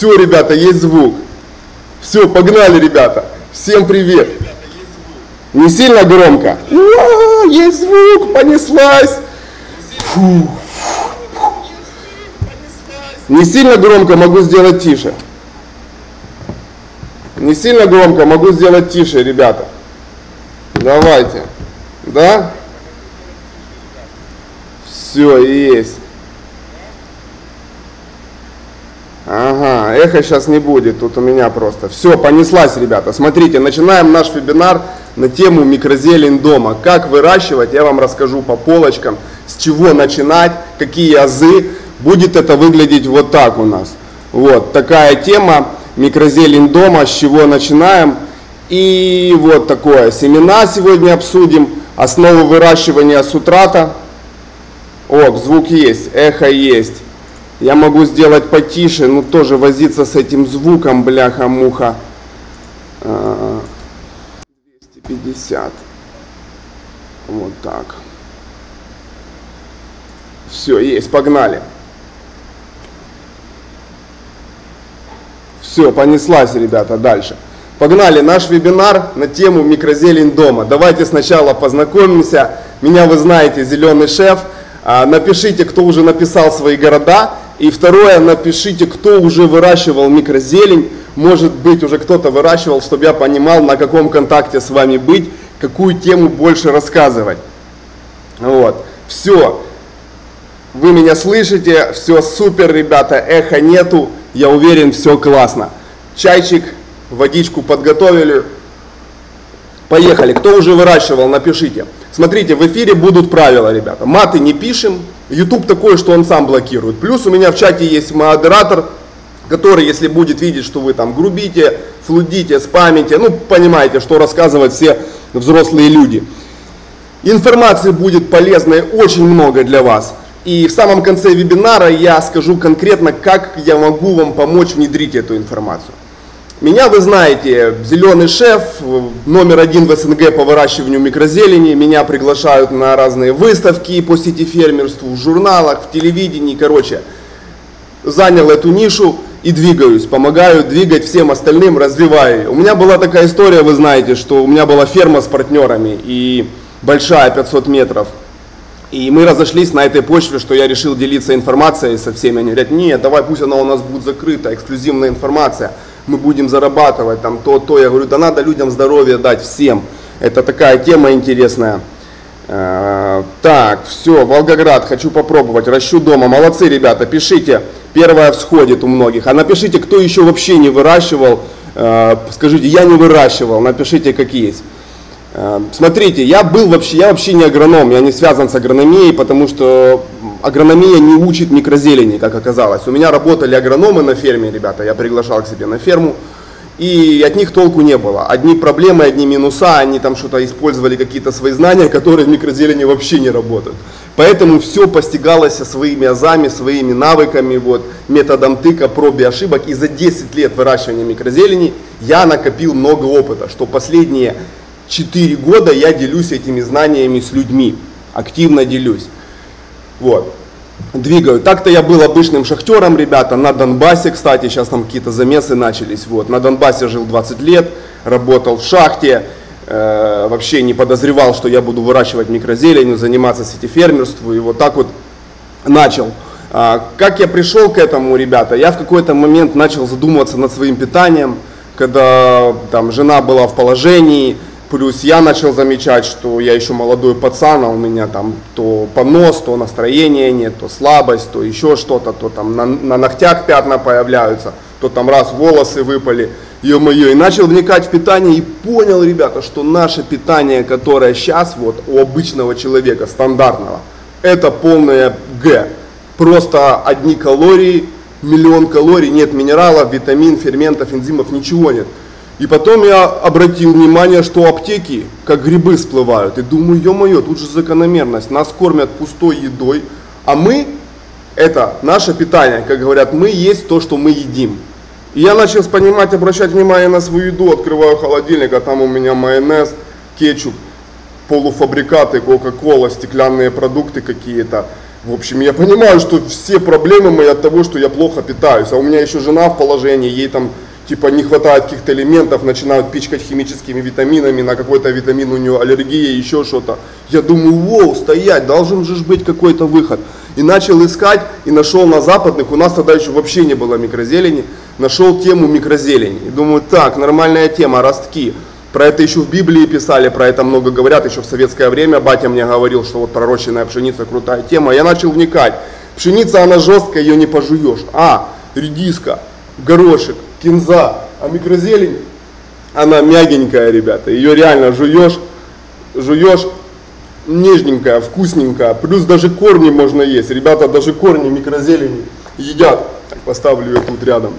Все, ребята, есть звук. Все, погнали, ребята. Всем привет. Не сильно громко? Ура, есть звук, понеслась. Фу. Не сильно громко, могу сделать тише. Не сильно громко, могу сделать тише, ребята. Давайте. Да? Все, есть. Ага, эхо сейчас не будет, тут у меня просто. Все, понеслась, ребята. Смотрите, начинаем наш вебинар на тему микрозелень дома. Как выращивать, я вам расскажу по полочкам, с чего начинать, какие азы. Будет это выглядеть вот так у нас. Вот такая тема, микрозелень дома, с чего начинаем. И вот такое, семена сегодня обсудим, основу выращивания сутрата. О, звук есть, эхо есть. Я могу сделать потише, но тоже возиться с этим звуком, бляха-муха. 250. Вот так. Все, есть, погнали. Все, понеслась, ребята, дальше. Погнали, наш вебинар на тему микрозелень дома. Давайте сначала познакомимся. Меня вы знаете, Зеленый шеф. Напишите, кто уже написал свои города. И второе, напишите, кто уже выращивал микрозелень. Может быть, уже кто-то выращивал, чтобы я понимал, на каком контакте с вами быть, какую тему больше рассказывать. Вот, все. Вы меня слышите, все супер, ребята, эхо нету. Я уверен, все классно. Чайчик, водичку подготовили. Поехали. Кто уже выращивал, напишите. Смотрите, в эфире будут правила, ребята. Маты не пишем. YouTube такой, что он сам блокирует. Плюс у меня в чате есть модератор, который, если будет видеть, что вы там грубите, флудите, спамите, ну, понимаете, что рассказывают все взрослые люди. Информации будет полезной очень много для вас. И в самом конце вебинара я скажу конкретно, как я могу вам помочь внедрить эту информацию. Меня вы знаете, Зеленый шеф, номер 1 в СНГ по выращиванию микрозелени. Меня приглашают на разные выставки по сетифермерству, в журналах, в телевидении. Короче, занял эту нишу и двигаюсь, помогаю двигать всем остальным, развиваю. У меня была такая история, вы знаете, что у меня была ферма с партнерами и большая, 500 метров. И мы разошлись на этой почве, что я решил делиться информацией со всеми. Они говорят, нет, давай пусть она у нас будет закрыта, эксклюзивная информация. Мы будем зарабатывать, там то. Я говорю, да надо людям здоровье дать всем. Это такая тема интересная. Так, все, Волгоград, хочу попробовать, ращу дома. Молодцы, ребята, пишите, первая всходит у многих. А напишите, кто еще вообще не выращивал. Скажите, я не выращивал, напишите, как есть. Смотрите, я вообще не агроном, я не связан с агрономией, потому что агрономия не учит микрозелени, как оказалось. У меня работали агрономы на ферме, ребята, я приглашал к себе на ферму, и от них толку не было. Одни проблемы, одни минуса, они там что-то использовали, какие-то свои знания, которые в микрозелени вообще не работают. Поэтому все постигалось своими азами, своими навыками, вот, методом тыка, проб и ошибок. И за 10 лет выращивания микрозелени я накопил много опыта, что последние 4 года я делюсь этими знаниями с людьми, активно делюсь. Вот, двигаю. Так-то я был обычным шахтером, ребята, на Донбассе, кстати, сейчас там какие-то замесы начались. Вот, на Донбассе жил 20 лет, работал в шахте, вообще не подозревал, что я буду выращивать микрозелень, заниматься сетифермерством, и вот так вот начал. Как я пришел к этому, ребята, я в какой-то момент начал задумываться над своим питанием, когда там жена была в положении. Плюс я начал замечать, что я еще молодой пацан, а у меня там то понос, то настроения нет, то слабость, то еще что-то, то там на ногтях пятна появляются, то там раз волосы выпали, ё-моё. И начал вникать в питание и понял, ребята, что наше питание, которое сейчас вот у обычного человека, стандартного, это полное Г. Просто одни калории, миллион калорий, нет минералов, витамин, ферментов, энзимов, ничего нет. И потом я обратил внимание, что аптеки как грибы всплывают. И думаю, ё-моё, тут же закономерность. Нас кормят пустой едой, а мы, это наше питание, как говорят, мы есть то, что мы едим. И я начал понимать, обращать внимание на свою еду, открываю холодильник, а там у меня майонез, кетчуп, полуфабрикаты, кока-кола, стеклянные продукты какие-то. В общем, я понимаю, что все проблемы мои от того, что я плохо питаюсь. А у меня еще жена в положении, ей там типа не хватает каких-то элементов, начинают пичкать химическими витаминами, на какой-то витамин у нее аллергия, еще что-то. Я думаю, воу, стоять, должен же быть какой-то выход. И начал искать, и нашел на западных, у нас тогда еще вообще не было микрозелени, нашел тему микрозелени. И думаю, так, нормальная тема, ростки. Про это еще в Библии писали, про это много говорят, еще в советское время батя мне говорил, что вот пророщенная пшеница крутая тема. Я начал вникать. Пшеница, она жесткая, ее не пожуешь. Редиска, горошек, кинза, а микрозелень, она мягенькая, ребята. Ее реально жуешь, нежненькая, вкусненькая. Плюс даже корни можно есть. Ребята, даже корни микрозелени едят. Так, поставлю ее тут рядом.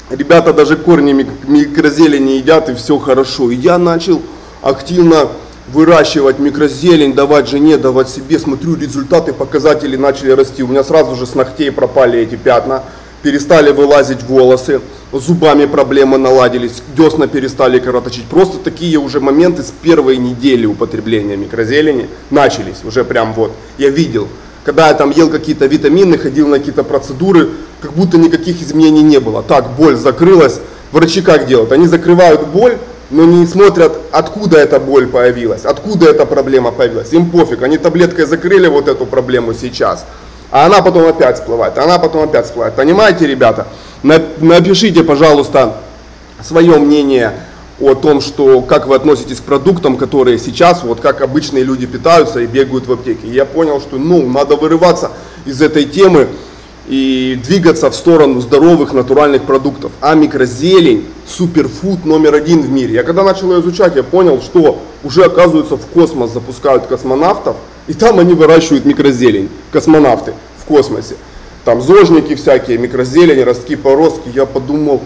Ребята даже корни микрозелени едят, и все хорошо. И я начал активно выращивать микрозелень, давать жене, давать себе. Смотрю, результаты, показатели начали расти. У меня сразу же с ногтей пропали эти пятна, перестали вылазить волосы, зубами проблемы наладились, десна перестали кровоточить. Просто такие уже моменты с первой недели употребления микрозелени начались. Уже прям вот, я видел. Когда я там ел какие-то витамины, ходил на какие-то процедуры, как будто никаких изменений не было. Так, боль закрылась. Врачи как делают? Они закрывают боль, но не смотрят, откуда эта боль появилась, откуда эта проблема появилась. Им пофиг, они таблеткой закрыли вот эту проблему сейчас, а она потом опять всплывает, Понимаете, ребята? Напишите, пожалуйста, свое мнение о том, что как вы относитесь к продуктам, которые сейчас, вот как обычные люди питаются и бегают в аптеке. И я понял, что надо вырываться из этой темы и двигаться в сторону здоровых натуральных продуктов. А микрозелень суперфуд номер 1 в мире. Я когда начал ее изучать, я понял, что уже, оказывается, в космос запускают космонавтов, и там они выращивают микрозелень, космонавты в космосе. Там зожники всякие, микрозелень, ростки, поростки. Я подумал,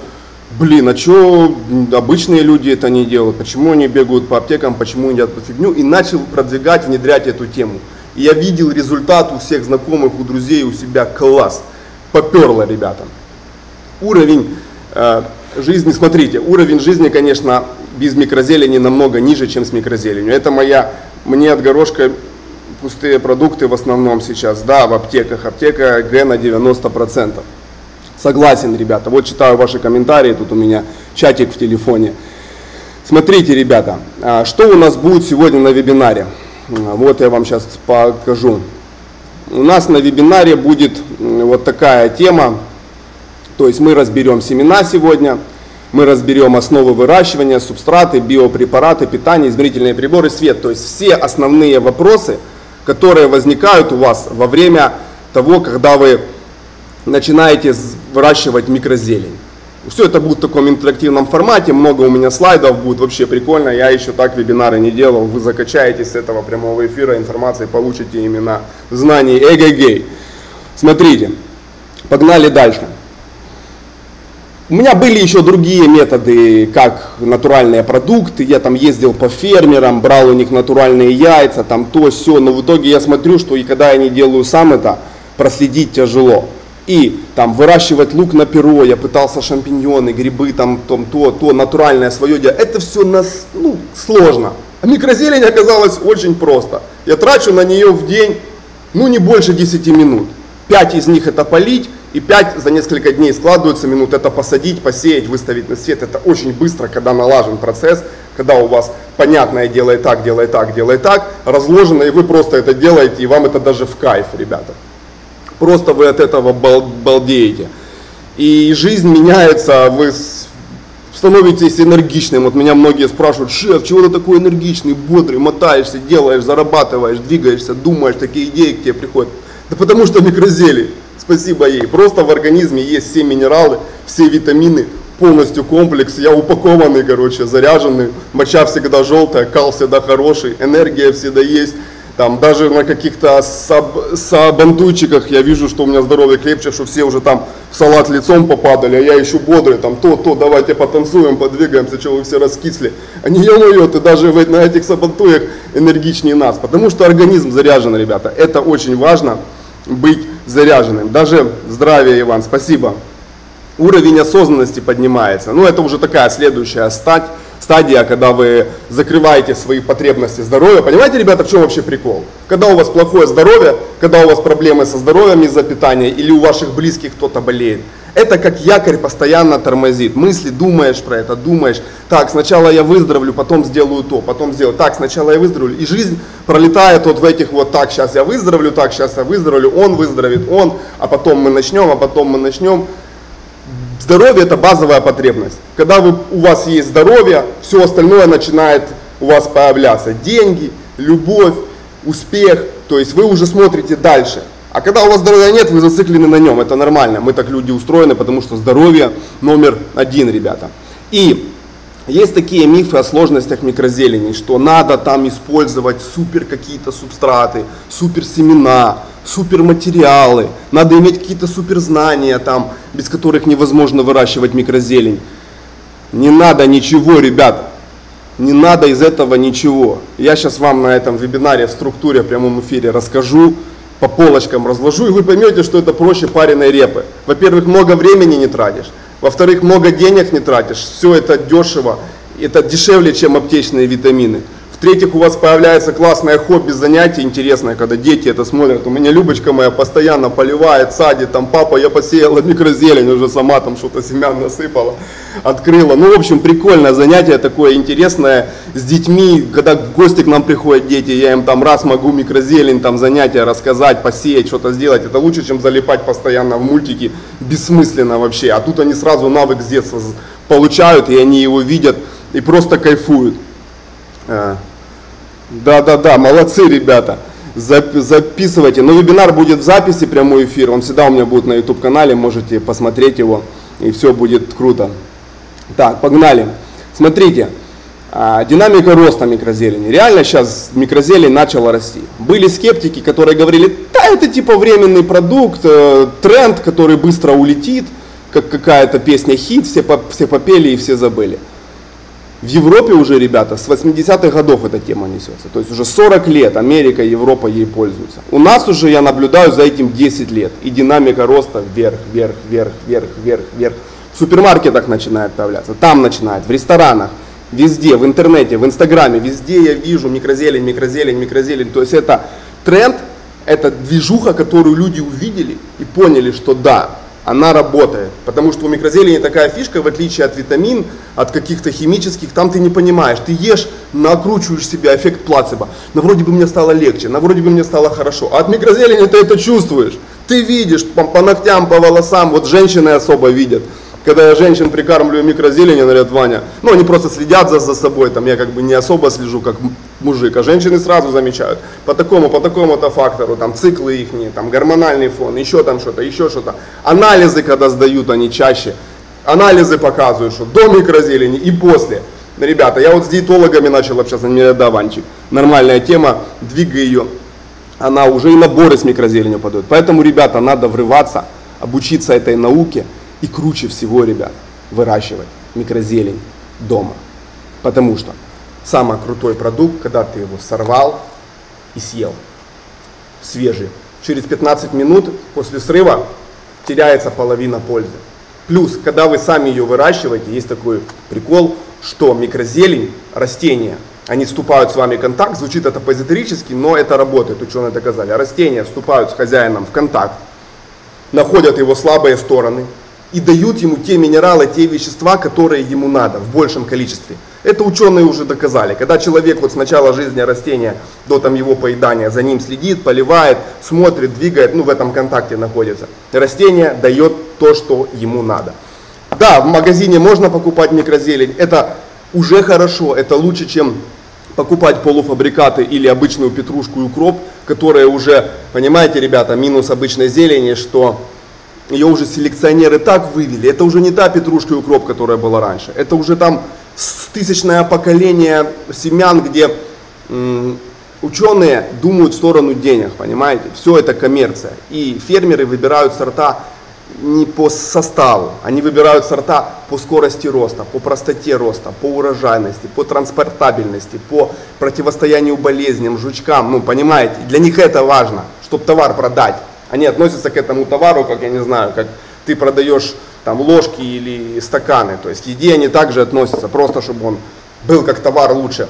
а что обычные люди это не делают? Почему они бегают по аптекам, почему едят эту фигню? И начал продвигать, внедрять эту тему. И я видел результат у всех знакомых, у друзей, у себя. Класс. Поперло, ребята. Уровень жизни, смотрите, уровень жизни, конечно, без микрозелени намного ниже, чем с микрозеленью. Это мне от горошка пустые продукты в основном сейчас, да, в аптеках. Аптека Г на 90%. Согласен, ребята. Вот читаю ваши комментарии, тут у меня чатик в телефоне. Смотрите, ребята, что у нас будет сегодня на вебинаре. Вот я вам сейчас покажу. У нас на вебинаре будет вот такая тема. То есть мы разберем семена сегодня, мы разберем основы выращивания, субстраты, биопрепараты, питание, измерительные приборы, свет. То есть все основные вопросы, которые возникают у вас во время того, когда вы начинаете выращивать микрозелень. Все это будет в таком интерактивном формате, много у меня слайдов будет, вообще прикольно. Я еще так вебинары не делал, вы закачаетесь с этого прямого эфира, информации получите именно знаний. Эгегей. Смотрите, погнали дальше. У меня были еще другие методы, как натуральные продукты. Я там ездил по фермерам, брал у них натуральные яйца, там то, сё. Но в итоге я смотрю, что и когда я не делаю сам это, проследить тяжело. И там выращивать лук на перо, я пытался шампиньоны, грибы, там то натуральное свое дело. Это все сложно. А микрозелень оказалось очень просто. Я трачу на нее в день, не больше 10 минут. 5 из них это полить, и 5 за несколько дней складываются минут. Это посадить, посеять, выставить на свет. Это очень быстро, когда налажен процесс, когда у вас понятное делай так, разложено, и вы просто это делаете, и вам это даже в кайф, ребята. Просто вы от этого балдеете. И жизнь меняется, вы становитесь энергичным. Вот меня многие спрашивают: шеф, чего ты такой энергичный, бодрый, мотаешься, делаешь, зарабатываешь, двигаешься, думаешь, такие идеи к тебе приходят. Да потому что микрозелень, спасибо ей. Просто в организме есть все минералы, все витамины, полностью комплекс. Я упакованный, заряженный, моча всегда желтая, кал всегда хороший, энергия всегда есть. Там даже на каких-то сабантуйчиках я вижу, что у меня здоровье крепче, что все уже там в салат лицом попадали, а я еще бодрый, там давайте потанцуем, подвигаемся, что вы все раскисли. Они, ё-моё, ты даже на этих сабантуях энергичнее нас, потому что организм заряжен, ребята. Это очень важно, быть заряженным. Даже здравия, Иван, спасибо. Уровень осознанности поднимается. Это уже такая следующая стадия, когда вы закрываете свои потребности здоровья. Понимаете, ребята, в чем вообще прикол? Когда у вас плохое здоровье, когда у вас проблемы со здоровьем из-за питания или у ваших близких кто-то болеет. Это как якорь постоянно тормозит. Мысли, думаешь про это, думаешь, так, сначала я выздоровлю, потом сделаю то, потом сделаю, так, сначала я выздоровлю. И жизнь пролетает вот в этих вот, так, сейчас я выздоровлю, так, сейчас я выздоровлю, он выздоровеет, он, а потом мы начнем. Здоровье – это базовая потребность. Когда у вас есть здоровье, все остальное начинает у вас появляться. Деньги, любовь, успех, то есть вы уже смотрите дальше. А когда у вас здоровья нет, вы зациклены на нем, это нормально. Мы так люди устроены, потому что здоровье номер один, ребята. И есть такие мифы о сложностях микрозелени, что надо там использовать супер какие-то субстраты, супер семена, супер материалы, надо иметь какие-то супер знания, там, без которых невозможно выращивать микрозелень. Не надо ничего, ребята. Не надо из этого ничего. Я сейчас вам на этом вебинаре в структуре, в прямом эфире расскажу, по полочкам разложу, и вы поймете, что это проще пареной репы. Во-первых, много времени не тратишь. Во-вторых, много денег не тратишь. Все это дешево. Это дешевле, чем аптечные витамины. В-третьих, у вас появляется классное хобби, занятие интересное, когда дети это смотрят. У меня Любочка моя постоянно поливает, садит, там, папа, я посеяла микрозелень, уже сама там что-то семян насыпала, открыла. Ну, в общем, прикольное занятие такое интересное с детьми, когда в гости к нам приходят дети, я им там раз могу микрозелень, там, занятия рассказать, посеять, что-то сделать. Это лучше, чем залипать постоянно в мультики, бессмысленно вообще. А тут они сразу навык с детства получают, и они его видят и просто кайфуют. Да, молодцы, ребята, записывайте. Но вебинар будет в записи, прямой эфир, он всегда у меня будет на YouTube канале, можете посмотреть его, и все будет круто. Так, погнали. Смотрите, динамика роста микрозелени. Реально сейчас микрозелень начала расти. Были скептики, которые говорили, да, это типа временный продукт, тренд, который быстро улетит, как какая-то песня хит, все попели и все забыли. В Европе уже, ребята, с 80-х годов эта тема несется. То есть уже 40 лет Америка и Европа ей пользуются. У нас уже, я наблюдаю за этим 10 лет. И динамика роста вверх. В супермаркетах начинает появляться, там начинает, в ресторанах, везде, в интернете, в инстаграме, везде я вижу микрозелень. То есть это тренд, это движуха, которую люди увидели и поняли, что да, она работает, потому что у микрозелени такая фишка, в отличие от витамин, от каких-то химических, там ты не понимаешь, ты ешь, накручиваешь себе эффект плацебо, но вроде бы мне стало легче, но вроде бы мне стало хорошо, а от микрозелени ты это чувствуешь, ты видишь по ногтям, по волосам, вот женщины особо видят. Когда я женщин прикармливаю микрозеленью, говорят, Ваня, ну они просто следят за собой, там я как бы не особо слежу, как мужик, а женщины сразу замечают, по такому-то фактору, там циклы их, там гормональный фон, еще там что-то, еще что-то. Анализы, когда сдают, они чаще, анализы показывают, что до микрозелени и после. Ребята, я вот с диетологами начал общаться, да, Ванчик, нормальная тема, двигай ее, она уже и наборы с микрозеленью подают. Поэтому, ребята, надо врываться, обучиться этой науке. И круче всего, ребят, выращивать микрозелень дома. Потому что самый крутой продукт, когда ты его сорвал и съел, свежий. Через 15 минут после срыва теряется половина пользы. Плюс, когда вы сами ее выращиваете, есть такой прикол, что микрозелень, растения, они вступают с вами в контакт, звучит это по-эзотерически, но это работает, ученые доказали. Растения вступают с хозяином в контакт, находят его слабые стороны, и дают ему те минералы, те вещества, которые ему надо в большем количестве. Это ученые уже доказали. Когда человек вот с начала жизни растения до там его поедания за ним следит, поливает, смотрит, двигает, ну в этом контакте находится. Растение дает то, что ему надо. Да, в магазине можно покупать микрозелень, это уже хорошо, это лучше, чем покупать полуфабрикаты или обычную петрушку и укроп, которые уже, понимаете, ребята, минус обычной зелени, что ее уже селекционеры так вывели, это уже не та петрушка и укроп, которая была раньше, это уже там тысячное поколение семян, где ученые думают в сторону денег, понимаете, все это коммерция, и фермеры выбирают сорта не по составу, они выбирают сорта по скорости роста, по простоте роста, по урожайности, по транспортабельности, по противостоянию болезням, жучкам, ну понимаете, для них это важно, чтобы товар продать. Они относятся к этому товару, как, я не знаю, как ты продаешь там ложки или стаканы. То есть к еде они также относятся, просто чтобы он был как товар лучше.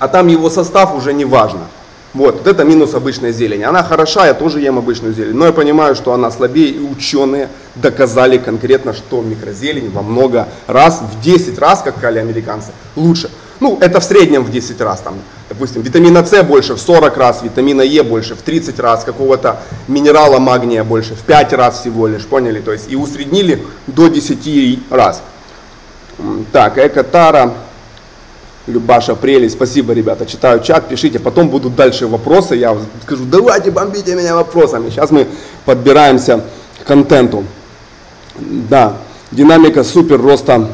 А там его состав уже не важно. Вот это минус обычной зелени. Она хороша, я тоже ем обычную зелень, но я понимаю, что она слабее, и ученые доказали конкретно, что микрозелень во много раз, в 10 раз, как сказали американцы, лучше. Ну, это в среднем в 10 раз, там, допустим, витамина С больше в 40 раз, витамина Е больше в 30 раз, какого-то минерала магния больше в 5 раз всего лишь, поняли? То есть и усреднили до 10 раз. Так, Экотара, Любаша, прелесть, спасибо, ребята, читаю чат, пишите, потом будут дальше вопросы, я скажу, давайте бомбите меня вопросами. Сейчас мы подбираемся к контенту. Да, динамика супер роста.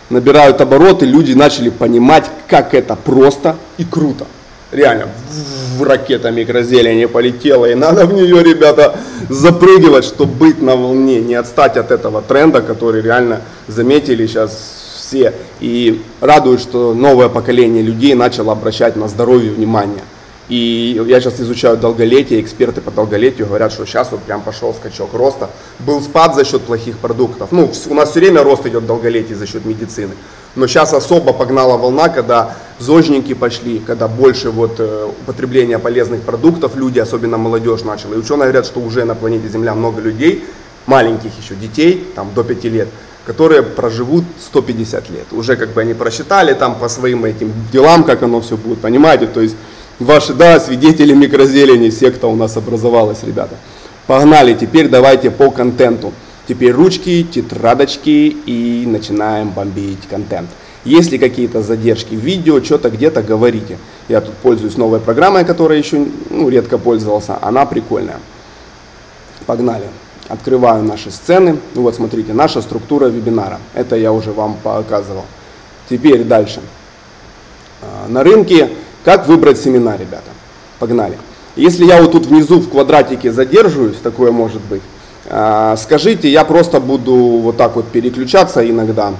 Набирают обороты, люди начали понимать, как это просто и круто. Реально, ракета микрозелени полетела, и надо в нее, ребята, запрыгивать, чтобы быть на волне, не отстать от этого тренда, который реально заметили сейчас все. И радует, что новое поколение людей начало обращать на здоровье внимание. И я сейчас изучаю долголетие, эксперты по долголетию говорят, что сейчас вот прям пошел скачок роста. Был спад за счет плохих продуктов. Ну, у нас все время рост идет долголетия за счет медицины. Но сейчас особо погнала волна, когда зожники пошли, когда больше вот употребления полезных продуктов, люди, особенно молодежь, начала. И ученые говорят, что уже на планете Земля много людей, маленьких еще детей, там до 5 лет, которые проживут 150 лет. Уже как бы они просчитали там по своим этим делам, как оно все будет, понимаете? То есть ваши, да, свидетели микрозелени, секта у нас образовалась, ребята. Погнали, теперь давайте по контенту. Теперь ручки, тетрадочки и начинаем бомбить контент. Если какие-то задержки в видео, что-то где-то говорите. Я тут пользуюсь новой программой, которой еще редко пользовался, она прикольная. Погнали. Открываю наши сцены. Вот смотрите, наша структура вебинара. Это я уже вам показывал. Теперь дальше. На рынке. Как выбрать семена, ребята? Погнали. Если я вот тут внизу в квадратике задерживаюсь, такое может быть, скажите, я просто буду вот так вот переключаться иногда.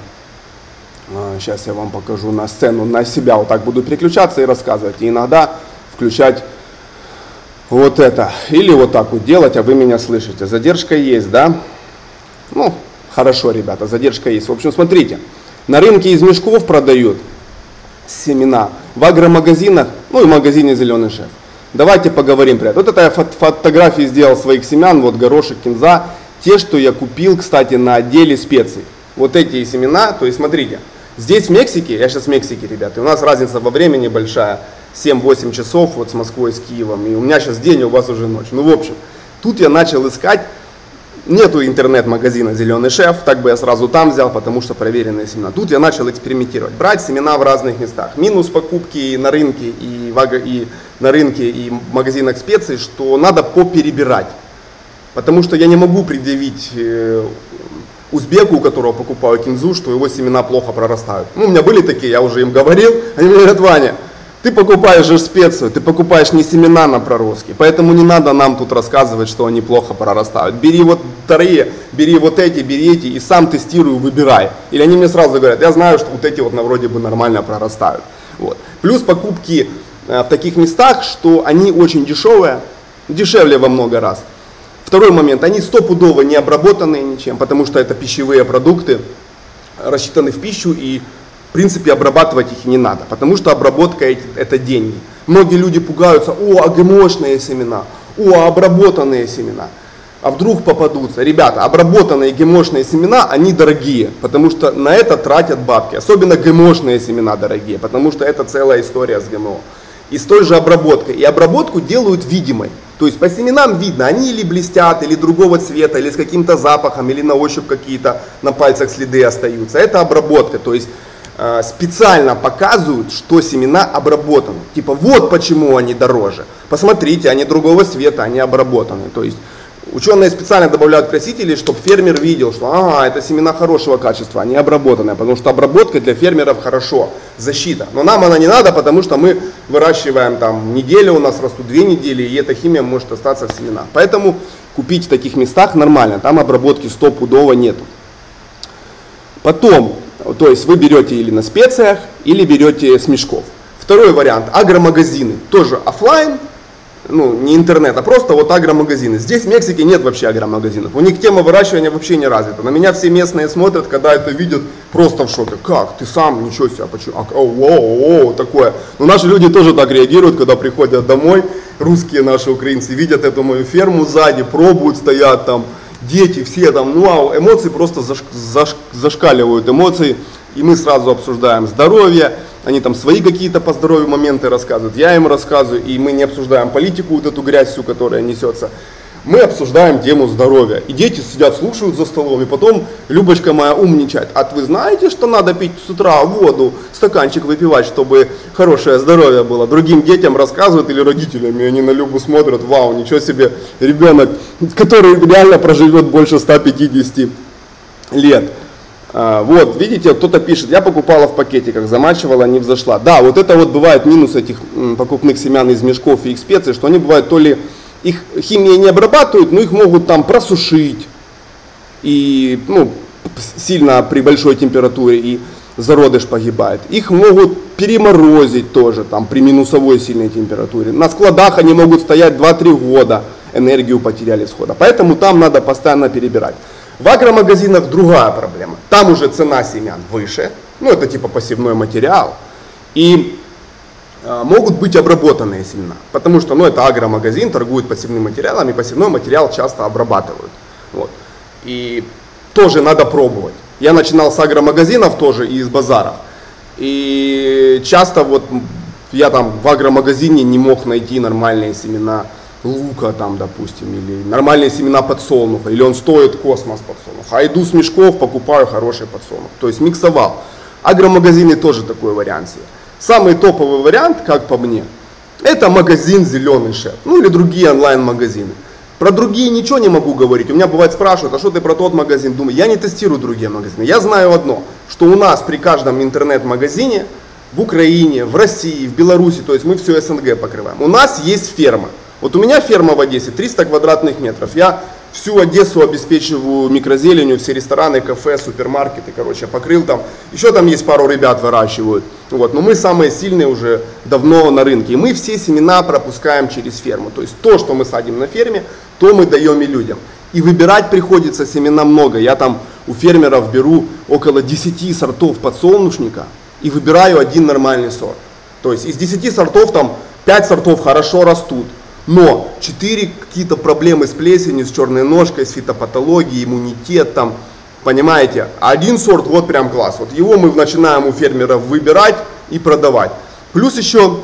Сейчас я вам покажу на сцену, на себя вот так буду переключаться и рассказывать. И иногда включать вот это. Или вот так вот делать, а вы меня слышите. Задержка есть, да? Ну, хорошо, ребята, задержка есть. В общем, смотрите, на рынке из мешков продают семена, в агромагазинах, ну и в магазине «Зеленый шеф». Давайте поговорим про это. Вот это я фотографии сделал своих семян, вот горошек, кинза, те, что я купил, кстати, на отделе специй. Вот эти семена, то есть смотрите, здесь в Мексике, я сейчас в Мексике, ребята, и у нас разница во времени большая, 7-8 часов вот с Москвой, с Киевом, и у меня сейчас день, у вас уже ночь. Ну, в общем, тут я начал искать. Нету интернет-магазина «Зеленый шеф», так бы я сразу там взял, потому что проверенные семена. Тут я начал экспериментировать, брать семена в разных местах. Минус покупки на рынке и в магазинах специй, что надо поперебирать. Потому что я не могу предъявить узбеку, у которого покупаю кинзу, что его семена плохо прорастают. Ну, у меня были такие, я уже им говорил, они мне говорят: Ваня, ты покупаешь же специю, ты покупаешь не семена на проростки, поэтому не надо нам тут рассказывать, что они плохо прорастают. Бери вот вторые, бери вот эти, бери эти и сам тестируй, выбирай. Или они мне сразу говорят: я знаю, что вот эти вот вроде бы нормально прорастают. Вот. Плюс покупки в таких местах, что они очень дешевые, дешевле во много раз. Второй момент, они стопудово не обработанные ничем, потому что это пищевые продукты, рассчитаны в пищу, и в принципе обрабатывать их не надо, потому что обработка это деньги. Многие люди пугаются: о, ГМОшные семена, о, обработанные семена. А вдруг попадутся? Ребята, обработанные ГМОшные семена, они дорогие, потому что на это тратят бабки. Особенно ГМОшные семена дорогие, потому что это целая история с ГМО. И с той же обработкой. И обработку делают видимой. То есть по семенам видно, они или блестят, или другого цвета, или с каким-то запахом, или на ощупь какие-то на пальцах следы остаются. Это обработка. То есть специально показывают, что семена обработаны. Типа вот почему они дороже. Посмотрите, они другого цвета, они обработаны. То есть ученые специально добавляют красители, чтобы фермер видел, что ага, это семена хорошего качества, они обработанные. Потому что обработка для фермеров хорошо, защита. Но нам она не надо, потому что мы выращиваем там неделю, у нас растут 2 недели, и эта химия может остаться в семенах. Поэтому купить в таких местах нормально, там обработки стопудово нету. Потом, то есть вы берете или на специях, или берете с мешков. Второй вариант, агромагазины, тоже офлайн, ну, не интернет, а просто вот агромагазины. Здесь в Мексике нет вообще агромагазинов. У них тема выращивания вообще не развита. На меня все местные смотрят, когда это видят, просто в шоке. Как? Ты сам? Ничего себе, почему? Такое. Но наши люди тоже так реагируют, когда приходят домой. Русские наши украинцы видят эту мою ферму сзади, пробуют, стоят там, дети все там. Ну, эмоции просто зашкаливают эмоции. И мы сразу обсуждаем здоровье. Они там свои какие-то по здоровью моменты рассказывают, я им рассказываю, и мы не обсуждаем политику, вот эту грязь всю, которая несется. Мы обсуждаем тему здоровья. И дети сидят, слушают за столом, и потом Любочка моя умничает. А вы знаете, что надо пить с утра воду, стаканчик выпивать, чтобы хорошее здоровье было? Другим детям рассказывают или родителям, и они на Любу смотрят, вау, ничего себе, ребенок, который реально проживет больше 150 лет. Вот, видите, кто-то пишет, я покупала в пакетиках, замачивала, не взошла. Да, вот это вот бывает минус этих покупных семян из мешков и их специй, что они бывают то ли их химией не обрабатывают, но их могут там просушить. И, ну, сильно при большой температуре и зародыш погибает. Их могут переморозить тоже, там, при минусовой сильной температуре. На складах они могут стоять 2-3 года, энергию потеряли схода. Поэтому там надо постоянно перебирать. В агромагазинах другая проблема. Там уже цена семян выше, ну это типа посевной материал. И могут быть обработанные семена, потому что ну, это агромагазин, торгует посевным материалом, и посевной материал часто обрабатывают. Вот. И тоже надо пробовать. Я начинал с агромагазинов тоже и из базаров. И часто вот я там в агромагазине не мог найти нормальные семена лука там, допустим, или нормальные семена подсолнуха, или он стоит космос подсолнуха. А иду с мешков, покупаю хороший подсолнух. То есть миксовал. Агромагазины тоже такой вариант себе. Самый топовый вариант, как по мне, это магазин «Зеленый шеф», ну или другие онлайн-магазины. Про другие ничего не могу говорить. У меня бывает спрашивают, а что ты про тот магазин? Думаю, я не тестирую другие магазины. Я знаю одно, что у нас при каждом интернет-магазине в Украине, в России, в Беларуси, то есть мы все СНГ покрываем, у нас есть ферма. Вот у меня ферма в Одессе 300 квадратных метров. Я всю Одессу обеспечиваю микрозеленью, все рестораны, кафе, супермаркеты, короче, покрыл там. Еще там есть пару ребят выращивают. Вот. Но мы самые сильные уже давно на рынке. И мы все семена пропускаем через ферму. То есть то, что мы садим на ферме, то мы даем и людям. И выбирать приходится семена много. Я там у фермеров беру около 10 сортов подсолнушника и выбираю один нормальный сорт. То есть из 10 сортов там 5 сортов хорошо растут. Но 4 какие-то проблемы с плесенью, с черной ножкой, с фитопатологией, иммунитет там, понимаете, а один сорт вот прям класс, вот его мы начинаем у фермеров выбирать и продавать. Плюс еще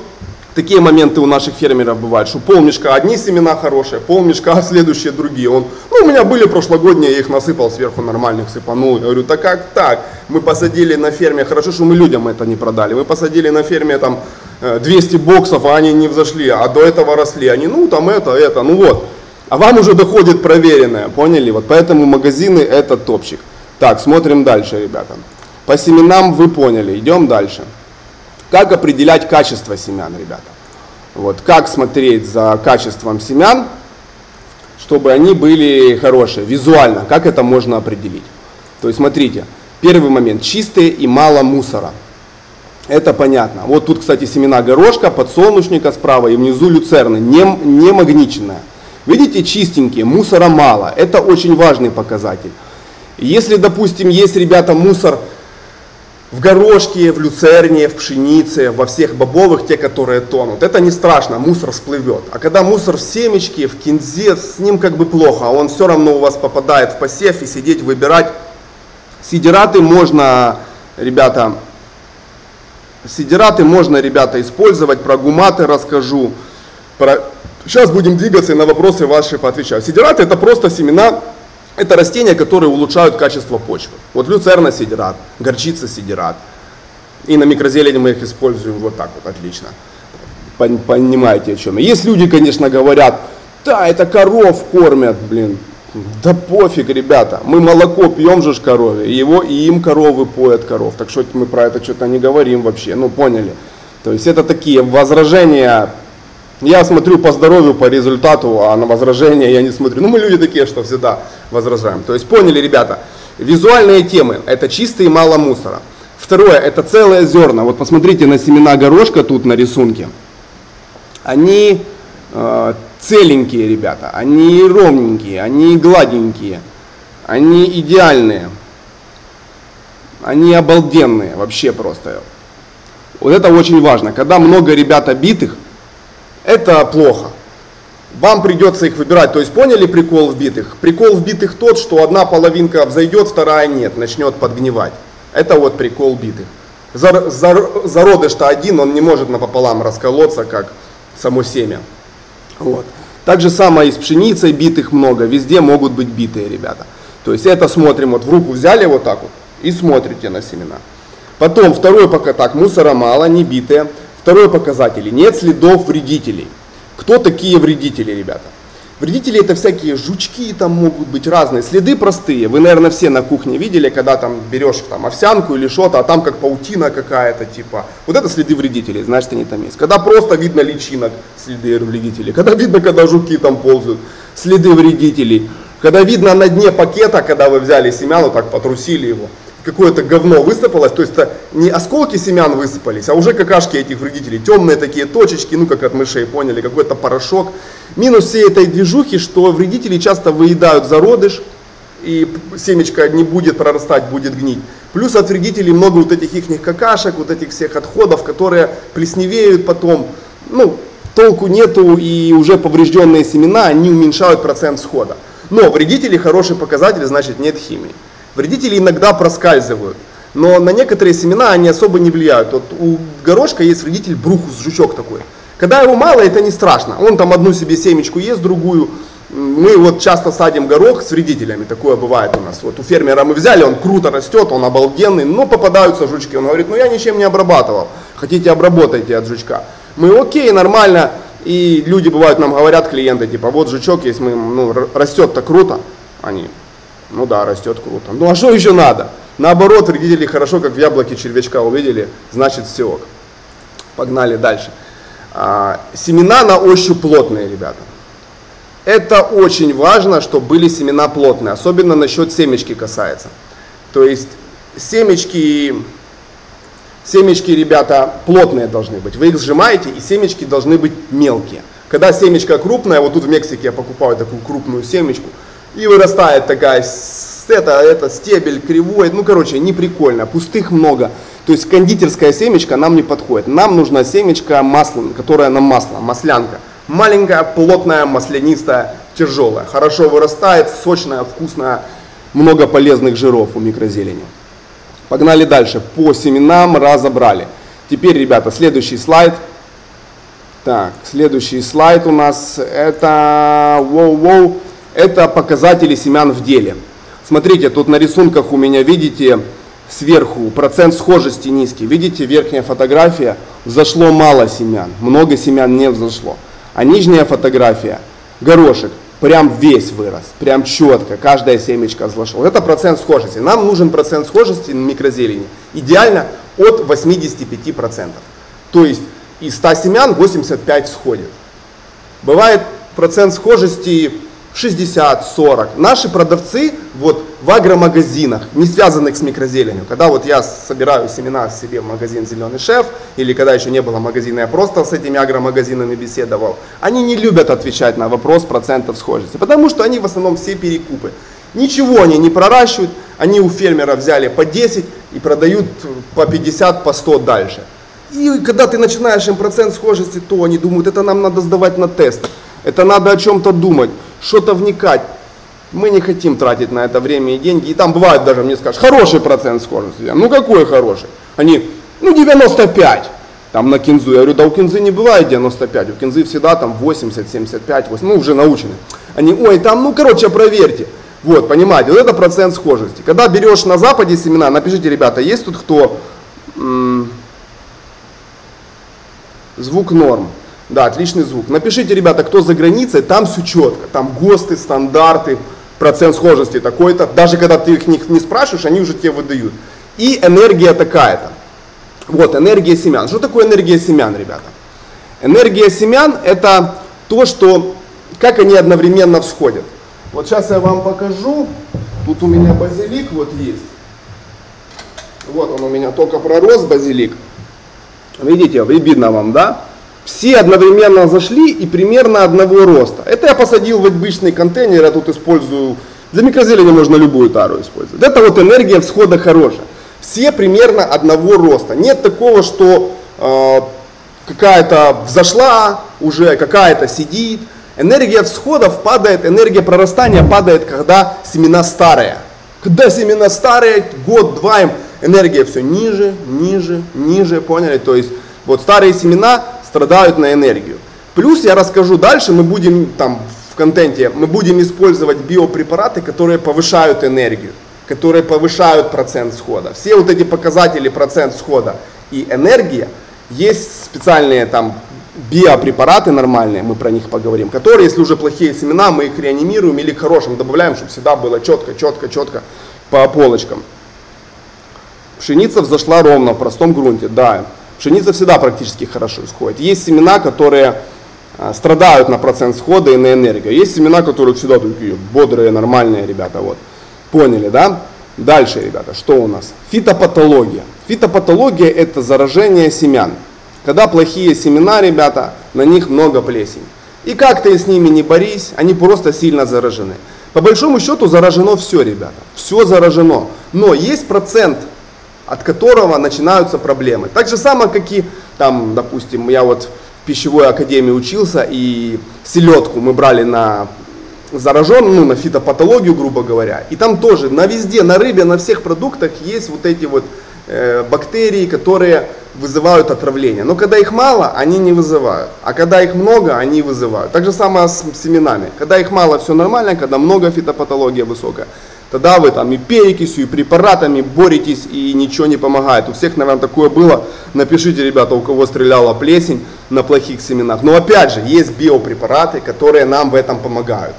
такие моменты у наших фермеров бывают, что полмешка одни семена хорошие, полмешка следующие другие. Он, ну у меня были прошлогодние, я их насыпал сверху, нормальных сыпанул. Я говорю, так как так? Мы посадили на ферме, хорошо, что мы людям это не продали, мы посадили на ферме там 200 боксов, а они не взошли, а до этого росли, они, ну там это, ну вот. А вам уже доходит проверенное, поняли? Вот поэтому магазины это топчик. Так, смотрим дальше, ребята. По семенам вы поняли, идем дальше. Как определять качество семян, ребята? Вот, как смотреть за качеством семян, чтобы они были хорошие, визуально, как это можно определить? То есть смотрите, первый момент, чистые и мало мусора. Это понятно. Вот тут, кстати, семена горошка, подсолнечника справа и внизу люцерны, не магниченная. Видите, чистенькие, мусора мало. Это очень важный показатель. Если, допустим, есть, ребята, мусор в горошке, в люцерне, в пшенице, во всех бобовых, те, которые тонут, это не страшно, мусор всплывет. А когда мусор в семечке, в кинзе, с ним как бы плохо, а он все равно у вас попадает в посев и сидеть выбирать. Сидираты можно, ребята, использовать, про гуматы расскажу. Сейчас будем двигаться и на вопросы ваши поотвечаю. Сидираты это просто семена, это растения, которые улучшают качество почвы. Вот люцерна сидират, горчица сидират. И на микрозелени мы их используем вот так вот, отлично. Понимаете о чем. Есть люди, конечно, говорят, да, это коров кормят, блин. Да пофиг, ребята, мы молоко пьем же корове, и им коровы поят коров, так что мы про это что-то не говорим вообще, ну поняли. То есть это такие возражения, я смотрю по здоровью, по результату, а на возражения я не смотрю. Ну мы люди такие, что всегда возражаем. То есть поняли, ребята, визуальные темы, это чистые и мало мусора. Второе, это целые зерна, вот посмотрите на семена горошка тут на рисунке, они целенькие, ребята, они ровненькие, они гладенькие, они идеальные, они обалденные, вообще просто. Вот это очень важно. Когда много ребят битых, это плохо. Вам придется их выбирать. То есть поняли прикол в битых? Прикол в битых тот, что одна половинка взойдет, вторая нет, начнет подгнивать. Это вот прикол битых. Зародыш-то один, он не может напополам расколоться, как само семя. Вот. Так же самое и с пшеницей, битых много, везде могут быть битые ребята. То есть это смотрим, вот в руку взяли вот так вот и смотрите на семена. Потом второй пока так, мусора мало, не битые. Второй показатель, нет следов вредителей. Кто такие вредители, ребята? Вредители это всякие жучки, там могут быть разные. Следы простые. Вы, наверное, все на кухне видели, когда там берешь там, овсянку или что-то, а там как паутина какая-то, типа. Вот это следы вредителей, значит они там есть. Когда просто видно личинок, следы вредителей. Когда видно, когда жуки там ползают, следы вредителей. Когда видно на дне пакета, когда вы взяли семян, вот так потрусили его, какое-то говно высыпалось, то есть это не осколки семян высыпались, а уже какашки этих вредителей, темные такие точечки, ну как от мышей, поняли, какой-то порошок. Минус всей этой движухи, что вредители часто выедают зародыш, и семечко не будет прорастать, будет гнить. Плюс от вредителей много вот этих их какашек, вот этих всех отходов, которые плесневеют потом, ну толку нету, и уже поврежденные семена, они уменьшают процент всхода. Но вредители хороший показатель, значит нет химии. Вредители иногда проскальзывают, но на некоторые семена они особо не влияют. Вот у горошка есть вредитель брухус, жучок такой. Когда его мало, это не страшно. Он там одну себе семечку ест, другую. Мы вот часто садим горох с вредителями, такое бывает у нас. Вот у фермера мы взяли, он круто растет, он обалденный, но попадаются жучки. Он говорит, ну я ничем не обрабатывал, хотите обработайте от жучка. Мы окей, нормально. И люди бывают нам говорят, клиенты, типа вот жучок есть, растет-то круто. Они... Ну да, растет круто. Ну а что еще надо? Наоборот, вредители хорошо, как в яблоке червячка увидели, значит все ок. Погнали дальше. Семена на ощупь плотные, ребята. Это очень важно, чтобы были семена плотные, особенно насчет семечки касается. То есть семечки, ребята, плотные должны быть. Вы их сжимаете, и семечки должны быть мелкие. Когда семечко крупное, вот тут в Мексике я покупаю такую крупную семечку, и вырастает такая, это стебель кривой, ну короче, не прикольно, пустых много. То есть кондитерская семечка нам не подходит. Нам нужна семечка масляная, которая на масло, маслянка. Маленькая, плотная, маслянистая, тяжелая. Хорошо вырастает, сочная, вкусная, много полезных жиров у микрозелени. Погнали дальше. По семенам разобрали. Теперь, ребята, следующий слайд. Так, следующий слайд у нас это... Это показатели семян в деле. Смотрите, тут на рисунках у меня, видите, сверху процент схожести низкий. Видите, верхняя фотография, взошло мало семян, много семян не взошло. А нижняя фотография, горошек, прям весь вырос, прям четко, каждая семечко взошло. Это процент схожести. Нам нужен процент схожести на микрозелени. Идеально от 85%. То есть из 100 семян 85 сходит. Бывает процент схожести 60-40. Наши продавцы вот в агромагазинах, не связанных с микрозеленью, когда вот я собираю семена себе в магазин «Зеленый шеф», или когда еще не было магазина, я просто с этими агромагазинами беседовал, они не любят отвечать на вопрос процентов схожести, потому что они в основном все перекупы. Ничего они не проращивают, они у фермера взяли по 10 и продают по 50, по 100 дальше. И когда ты начинаешь им процент схожести, то они думают, это нам надо сдавать на тест, это надо о чем-то думать, что-то вникать. Мы не хотим тратить на это время и деньги. И там бывает даже, мне скажут, хороший процент схожести. Ну какой хороший? Они, 95. Там на кинзу. Я говорю, да у кинзы не бывает 95. У кинзы всегда там 80, 75, 80. Уже научены. Они, там, проверьте. Вот, понимаете, вот это процент схожести. Когда берешь на Западе семена, напишите, ребята, есть тут кто? Звук норм. Да, отличный звук. Напишите, ребята, кто за границей, там все четко. Там ГОСТы, стандарты, процент схожести такой-то. Даже когда ты их не спрашиваешь, они уже тебе выдают. И энергия такая-то. Вот, энергия семян. Что такое энергия семян, ребята? Энергия семян это то, что, как они одновременно всходят. Вот сейчас я вам покажу. Тут у меня базилик вот есть. Вот он у меня только пророс, базилик. Видите, видно вам, да? Все одновременно зашли и примерно одного роста. Это я посадил в обычный контейнер, я тут использую, для микрозелени можно любую тару использовать. Это вот энергия всхода хорошая. Все примерно одного роста. Нет такого, что какая-то взошла, уже какая-то сидит. Энергия всходов падает, энергия прорастания падает, когда семена старые. Когда семена старые, год-два им энергия все ниже, ниже, ниже, поняли? То есть вот старые семена страдают на энергию. Плюс я расскажу дальше, мы будем там в контенте, мы будем использовать биопрепараты, которые повышают энергию, которые повышают процент всхода. Все вот эти показатели, процент всхода и энергия, есть специальные там биопрепараты нормальные, мы про них поговорим, которые, если уже плохие семена, мы их реанимируем или к хорошим добавляем, чтобы всегда было четко, четко, четко по полочкам. Пшеница взошла ровно в простом грунте, да. Пшеница всегда практически хорошо всходит. Есть семена, которые страдают на процент всхода и на энергию. Есть семена, которые всегда такие бодрые, нормальные, ребята, вот. Поняли, да? Дальше, ребята, что у нас? Фитопатология. Фитопатология – это заражение семян. Когда плохие семена, ребята, на них много плесени. И как ты с ними не борись, они просто сильно заражены. По большому счету заражено все, ребята. Все заражено. Но есть процент, от которого начинаются проблемы. Так же самое, как и там, допустим, я вот в пищевой академии учился, и селедку мы брали на зараженную, ну, на фитопатологию, грубо говоря. И там тоже на везде, на рыбе, на всех продуктах есть вот эти вот бактерии, которые вызывают отравление. Но когда их мало, они не вызывают. А когда их много, они вызывают. Так же самое с семенами. Когда их мало, все нормально. Когда много, фитопатология высокая. Тогда вы там и перекисью, и препаратами боретесь, и ничего не помогает. У всех, наверное, такое было. Напишите, ребята, у кого стреляла плесень на плохих семенах. Но опять же, есть биопрепараты, которые нам в этом помогают.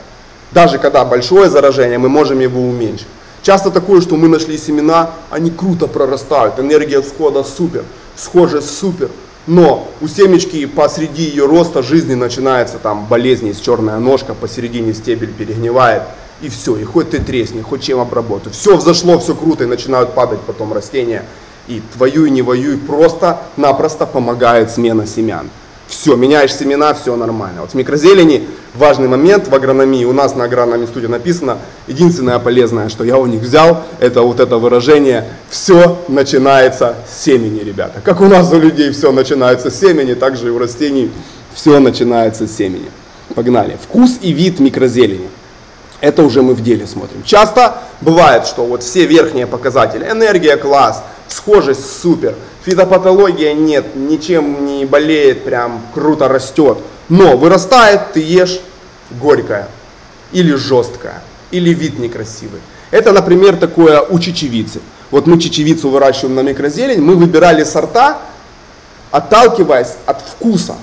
Даже когда большое заражение, мы можем его уменьшить. Часто такое, что мы нашли семена, они круто прорастают, энергия всхода супер, схожесть супер. Но у семечки посреди ее роста жизни начинается там болезнь, есть черная ножка, посередине стебель перегнивает. И все, и хоть ты тресни, хоть чем обработай. Все взошло, все круто, и начинают падать потом растения. И воюй, не воюй, просто-напросто помогает смена семян. Все, меняешь семена, все нормально. Вот в микрозелени важный момент в агрономии. У нас на агрономии студии написано, единственное полезное, что я у них взял, это вот это выражение «все начинается с семени», ребята. Как у нас у людей все начинается с семени, так же и у растений все начинается с семени. Погнали. Вкус и вид микрозелени. Это уже мы в деле смотрим. Часто бывает, что вот все верхние показатели, энергия класс, схожесть супер, фитопатология нет, ничем не болеет, прям круто растет. Но вырастает, ты ешь горькое, или жесткое, или вид некрасивый. Это, например, такое у чечевицы. Вот мы чечевицу выращиваем на микрозелень, мы выбирали сорта, отталкиваясь от вкуса.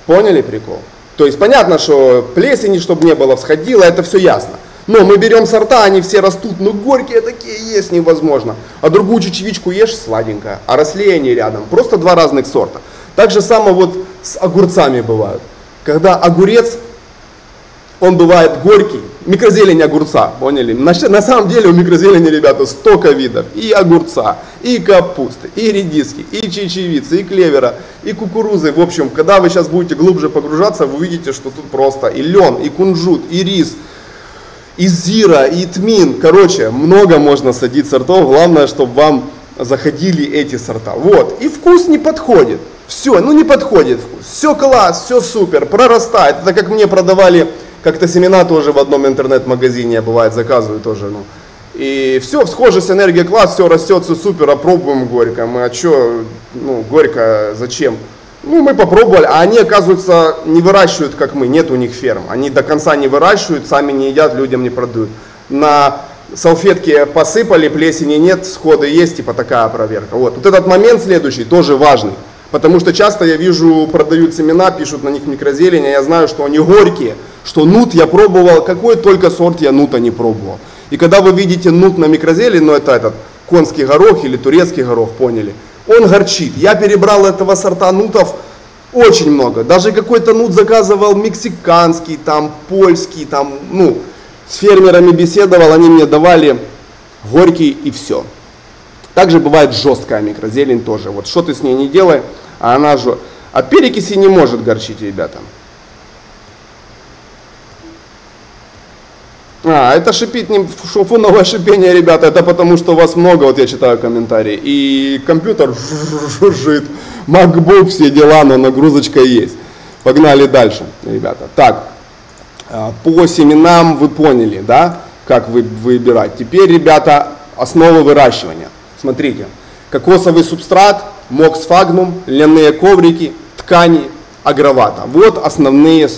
Поняли прикол? То есть понятно, что плесени, чтобы не было, всходило, это все ясно. Но мы берем сорта, они все растут, но горькие такие есть невозможно. А другую чечевичку ешь, сладенькая, а росли они рядом. Просто два разных сорта. Так же самое вот с огурцами бывает. Когда огурец, он бывает горький, микрозелень огурца, поняли? На самом деле у микрозелени, ребята, столько видов. И огурца, и капусты, и редиски, и чечевицы, и клевера, и кукурузы. В общем, когда вы сейчас будете глубже погружаться, вы увидите, что тут просто и лен, и кунжут, и рис, и зира, и тмин. Короче, много можно садить сортов. Главное, чтобы вам заходили эти сорта. Вот. И вкус не подходит. Все, ну не подходит вкус. Все класс, все супер, прорастает. Это как мне продавали как-то семена тоже в одном интернет-магазине, я бывает заказываю тоже. Ну. И все, схожесть, энергия класс, все растет, все супер, а пробуем горько. Мы, а что, ну горько, зачем? Ну, мы попробовали, а они, оказывается, не выращивают, как мы, нет у них ферм. Они до конца не выращивают, сами не едят, людям не продают. На салфетке посыпали, плесени нет, всходы есть, типа такая проверка. Вот этот момент следующий тоже важный. Потому что часто я вижу, продают семена, пишут на них микрозелень, а я знаю, что они горькие, что нут я пробовал, какой только сорт я нута не пробовал. И когда вы видите нут на микрозелень, ну это этот конский горох или турецкий горох, поняли? Он горчит. Я перебрал этого сорта нутов очень много. Даже какой-то нут заказывал мексиканский, там, польский, там, ну, с фермерами беседовал, они мне давали горький и все. Также бывает жесткая микрозелень тоже. Вот что ты с ней не делай, а она же От перекиси не может горчить, ребята. Это шипит, не фоновое шипение, ребята, это потому что вас много, вот я читаю комментарии, и компьютер жужжит, MacBook, все дела, но нагрузочка есть. Погнали дальше, ребята. Так, по семенам вы поняли, да, как выбирать. Теперь, ребята, основы выращивания. Смотрите, кокосовый субстрат, моксфагнум, льняные коврики, ткани, агровата. Вот основные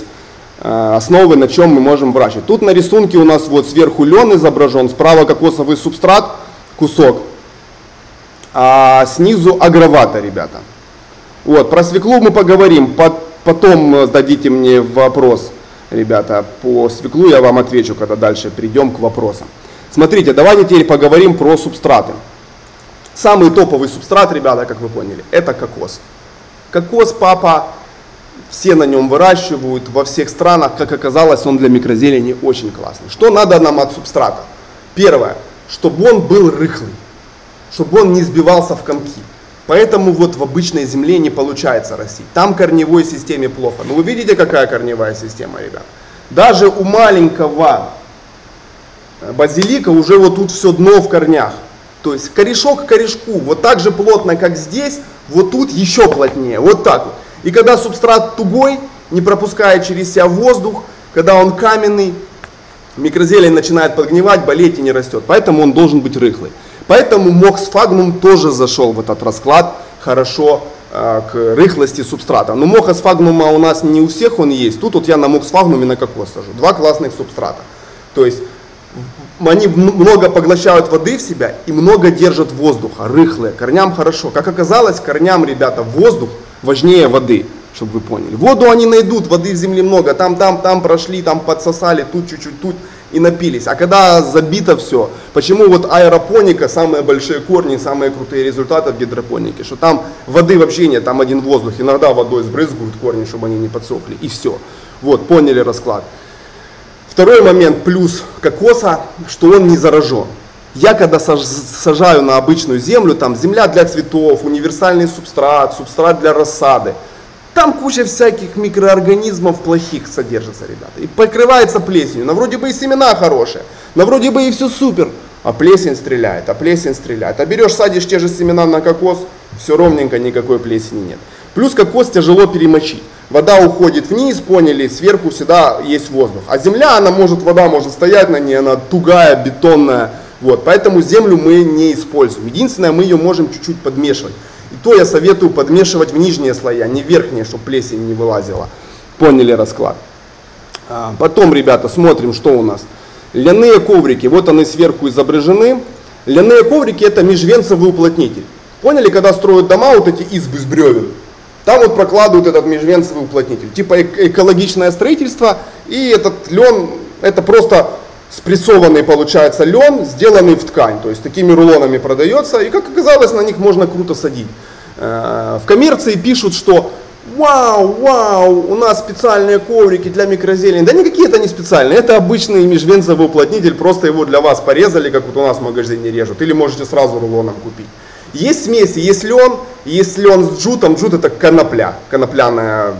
основы, на чем мы можем выращивать. Тут на рисунке у нас вот сверху лен изображен, справа кокосовый субстрат, кусок, а снизу агровата, ребята. Вот, про свеклу мы поговорим, потом дадите мне вопрос, ребята, по свеклу я вам отвечу, когда дальше придем к вопросам. Смотрите, давайте теперь поговорим про субстраты. Самый топовый субстрат, ребята, как вы поняли, это кокос. Кокос, папа, все на нем выращивают, во всех странах, как оказалось, он для микрозелени очень классный. Что надо нам от субстрата? Первое, чтобы он был рыхлый, чтобы он не сбивался в комки. Поэтому вот в обычной земле не получается растить. Там корневой системе плохо. Но вы видите, какая корневая система, ребят? Даже у маленького базилика уже вот тут все дно в корнях. То есть корешок к корешку, вот так же плотно, как здесь, вот тут еще плотнее, вот так вот. И когда субстрат тугой, не пропускает через себя воздух, когда он каменный, микрозелень начинает подгнивать, болеть и не растет. Поэтому он должен быть рыхлый. Поэтому моксфагнум тоже зашел в этот расклад хорошо к рыхлости субстрата. Но моксфагнума у нас не у всех он есть. Тут вот я на моксфагнуме на кокос сажу. Два классных субстрата. То есть они много поглощают воды в себя и много держат воздуха, рыхлые. Корням хорошо. Как оказалось, корням, ребята, воздух важнее воды, чтобы вы поняли. Воду они найдут, воды в земле много. Там прошли, там подсосали, тут чуть-чуть, тут и напились. А когда забито все, почему вот аэропоника, самые большие корни, самые крутые результаты в гидропонике, что там воды вообще нет, там один воздух. Иногда водой сбрызгивают корни, чтобы они не подсохли. И все. Вот, поняли расклад. Второй момент, плюс кокоса, что он не заражен. Я когда сажаю на обычную землю, там земля для цветов, универсальный субстрат, субстрат для рассады, там куча всяких микроорганизмов плохих содержится, ребята. И покрывается плесенью. Но вроде бы и семена хорошие, но вроде бы и все супер. А плесень стреляет, а плесень стреляет. А берешь, садишь те же семена на кокос, все ровненько, никакой плесени нет. Плюс кокос тяжело перемочить. Вода уходит вниз, поняли, сверху всегда есть воздух. А земля, вода может стоять на ней, она тугая, бетонная. Вот, поэтому землю мы не используем. Единственное, мы ее можем чуть-чуть подмешивать. И то я советую подмешивать в нижние слои, а не верхние, чтобы плесень не вылазила. Поняли расклад? Потом, ребята, смотрим, что у нас. Льняные коврики, вот они сверху изображены. Льняные коврики — это межвенцевый уплотнитель. Поняли, когда строят дома, вот эти избы с бревен? Там вот прокладывают этот межвенцевый уплотнитель. Типа экологичное строительство. И этот лен, это просто спрессованный, получается, лен, сделанный в ткань. То есть такими рулонами продается. И как оказалось, на них можно круто садить. В коммерции пишут, что вау, у нас специальные коврики для микрозелени. Да никакие это не специальные, это обычный межвенцевый уплотнитель. Просто его для вас порезали, как вот у нас в магазине режут. Или можете сразу рулоном купить. Есть смеси, есть лен с джутом. Джут — это конопля, конопляное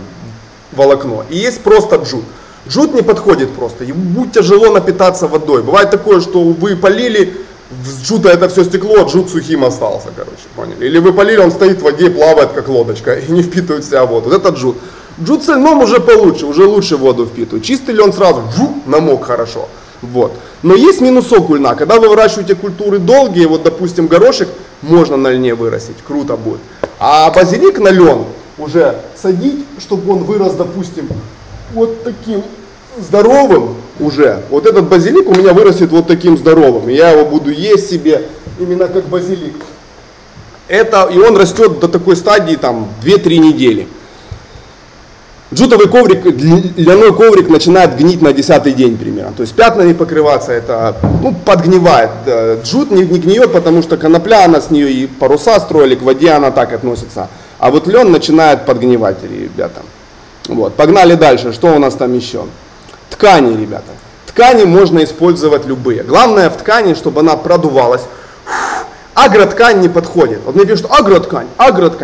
волокно. И есть просто джут. Джут не подходит просто, ему будет тяжело напитаться водой. Бывает такое, что вы полили, с джута это все стекло, а джут сухим остался, поняли? Или вы полили, он стоит в воде, плавает как лодочка и не впитывает в себя воду. Вот это джут. Джут с льном уже получше, уже лучше воду впитывает. Чистый лен сразу намок хорошо. Вот. Но есть минусок у льна. Когда вы выращиваете культуры долгие, вот допустим горошек, можно на льне вырастить, круто будет. А базилик на лен уже садить, чтобы он вырос, допустим, вот таким здоровым уже. Вот этот базилик у меня вырастет вот таким здоровым. И я его буду есть себе именно как базилик. И он растет до такой стадии там 2-3 недели. Джутовый коврик, льняной коврик начинает гнить на 10-й день примерно. То есть пятнами покрываться, это подгнивает. Джут не гниет, потому что конопля, она с нее и паруса строили, к воде она так относится. А вот лен начинает подгнивать, ребята. Вот, погнали дальше, что у нас там еще? Ткани, ребята. Ткани можно использовать любые. Главное в ткани, чтобы она продувалась, Агроткань не подходит. Вот мне пишут, агроткань.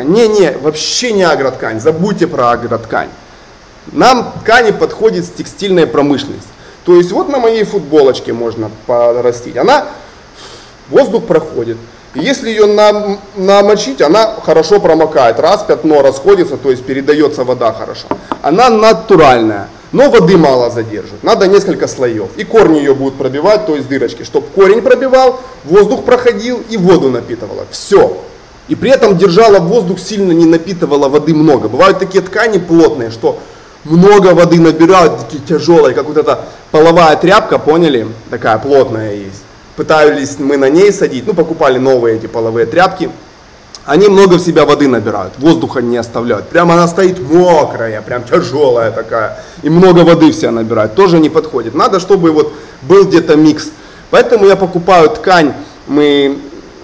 Не, вообще не агроткань. Забудьте про агроткань. Нам ткани подходит с текстильной промышленности. То есть вот на моей футболочке можно порастить. Она, воздух проходит. И если ее намочить, она хорошо промокает. Раз, пятно расходится, то есть передается вода хорошо. Она натуральная. Но воды мало задерживает, надо несколько слоев. И корни ее будут пробивать, то есть дырочки, чтобы корень пробивал, воздух проходил и воду напитывало. Все. И при этом держала воздух, сильно не напитывала воды много. Бывают такие ткани плотные, что много воды набирают, такие тяжелые, как вот эта половая тряпка, поняли? Такая плотная есть. Пытались мы на ней садить, покупали новые эти половые тряпки. Они много в себя воды набирают, воздуха не оставляют. Прямо она стоит мокрая, прям тяжелая такая. И много воды в себя набирает. Тоже не подходит. Надо, чтобы вот был где-то микс. Поэтому я покупаю ткань. Мы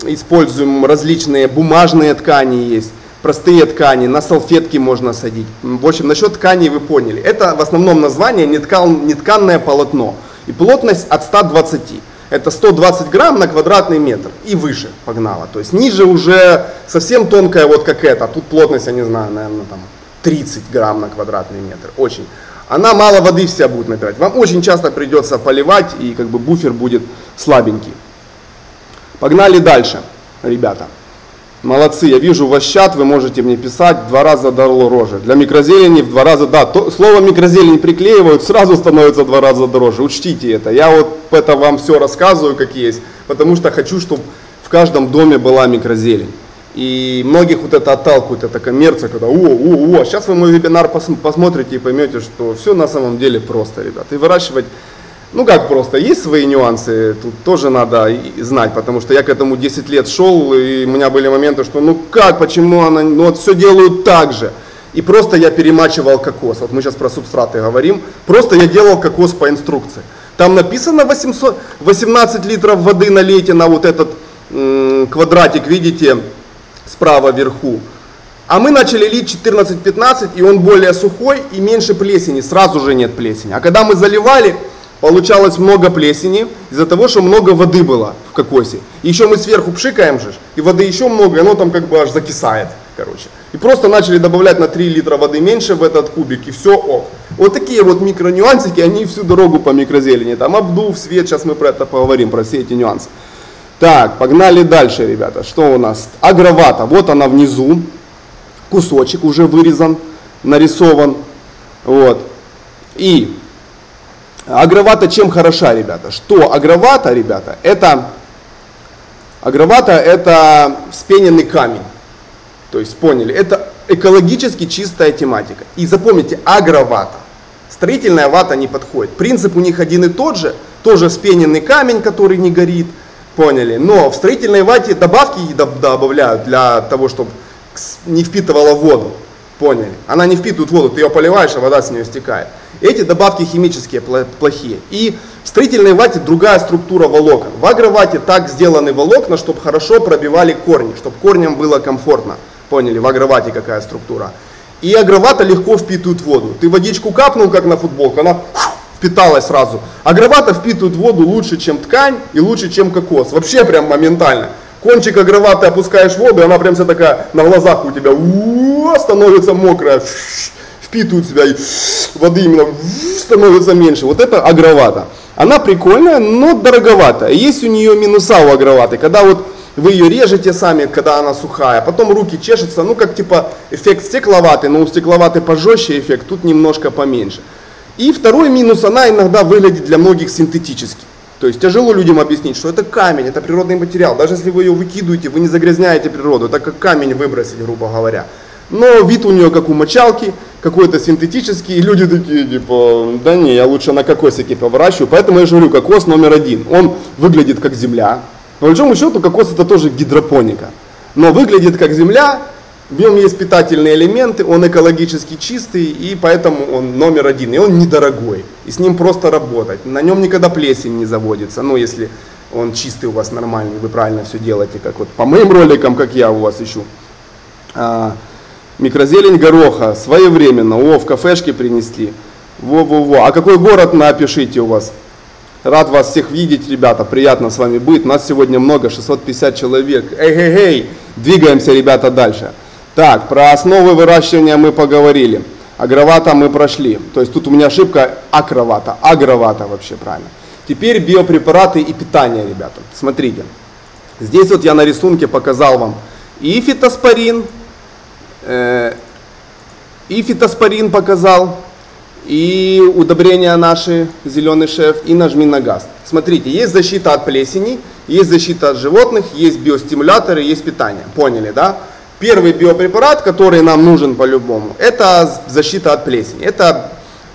используем различные бумажные ткани есть. Простые ткани, на салфетки можно садить. В общем, насчет тканей вы поняли. Это в основном название нетканное полотно. И плотность от 120. Это 120 грамм на квадратный метр и выше погнала. То есть ниже уже совсем тонкая, вот как эта. Тут плотность, я не знаю, наверное, там 30 грамм на квадратный метр. Очень. Она мало воды в себя будет набирать. Вам очень часто придется поливать, и как бы буфер будет слабенький. Погнали дальше, ребята. Молодцы, я вижу ваш чат, вы можете мне писать, в 2 раза дороже рожи. Для микрозелени в 2 раза, да, слово микрозелень приклеивают, сразу становится в 2 раза дороже, учтите это. Я вот это вам все рассказываю, как есть, потому что хочу, чтобы в каждом доме была микрозелень. И многих вот это отталкивает, эта коммерция, когда сейчас вы мой вебинар посмотрите и поймете, что все на самом деле просто, ребят. И выращивать, как просто, есть свои нюансы, тут тоже надо знать, потому что я к этому 10 лет шел, и у меня были моменты, что почему она, вот все делают так же. И просто я перемачивал кокос, вот мы сейчас про субстраты говорим, просто я делал кокос по инструкции. Там написано 18 литров воды налейте на вот этот квадратик, видите, справа вверху. А мы начали лить 14-15, и он более сухой и меньше плесени, сразу же нет плесени. А когда мы заливали, получалось много плесени из-за того, что много воды было в кокосе. И еще мы сверху пшикаем же, и воды еще много, и оно там как бы аж закисает, короче. И просто начали добавлять на 3 литра воды меньше в этот кубик, и все ок. Вот такие вот микронюансики, они всю дорогу по микрозелени. Там обдув, свет, сейчас мы про это поговорим, про все эти нюансы. Так, погнали дальше, ребята. Что у нас? Агровата, вот она внизу. Кусочек уже вырезан, нарисован. Вот. И агровата чем хороша, ребята? Что агровата, ребята, это вспененный камень. То есть поняли, это экологически чистая тематика. И запомните, агровата. Строительная вата не подходит. Принцип у них один и тот же. Тоже вспененный камень, который не горит. Поняли? Но в строительной вате добавки добавляют для того, чтобы не впитывала воду. Поняли? Она не впитывает воду, ты ее поливаешь, а вода с нее стекает. Эти добавки химические плохие. И в строительной вате другая структура волокон. В агровате так сделаны волокна, чтобы хорошо пробивали корни, чтобы корням было комфортно. Поняли? В агровате какая структура. И агровата легко впитывает воду. Ты водичку капнул, как на футболку, она впиталась сразу. Агровата впитывает воду лучше, чем ткань и лучше, чем кокос. Вообще прям моментально. Кончик агроваты опускаешь в воду, и она прям вся такая на глазах у тебя становится мокрая, впитывает в себя, и воды именно становится меньше. Вот это агровата. Она прикольная, но дороговатая. Есть у нее минуса у агроваты, когда вот вы ее режете сами, когда она сухая, потом руки чешутся, как типа эффект стекловатый, но у стекловатой пожестче эффект, тут немножко поменьше. И второй минус, она иногда выглядит для многих синтетически. То есть тяжело людям объяснить, что это камень, это природный материал. Даже если вы ее выкидываете, вы не загрязняете природу. Это как камень выбросить, грубо говоря. Но вид у нее как у мочалки, какой-то синтетический. И люди такие, типа, да не, я лучше на кокосике поворачиваю. Поэтому я же говорю, кокос номер 1. Он выглядит как земля. По большому счету кокос это тоже гидропоника. Но выглядит как земля, в нем есть питательные элементы, он экологически чистый, и поэтому он номер 1. И он недорогой, и с ним просто работать. На нем никогда плесень не заводится, если он чистый у вас нормальный, вы правильно все делаете, как вот по моим роликам, как я у вас ищу. Микрозелень гороха, своевременно, в кафешке принесли. Во-во-во. А какой город напишите у вас? Рад вас всех видеть, ребята, приятно с вами быть. Нас сегодня много, 650 человек. Эй, двигаемся, ребята, дальше. Так, про основы выращивания мы поговорили. Агровата мы прошли. То есть тут у меня ошибка акровата, агровата вообще правильно. Теперь биопрепараты и питание, ребята. Смотрите, здесь вот я на рисунке показал вам и фитоспорин показал, и удобрения наши, зеленый шеф, и нажми на газ. Смотрите, есть защита от плесени, есть защита от животных, есть биостимуляторы, есть питание. Поняли, да? Первый биопрепарат, который нам нужен по-любому, это защита от плесени. Это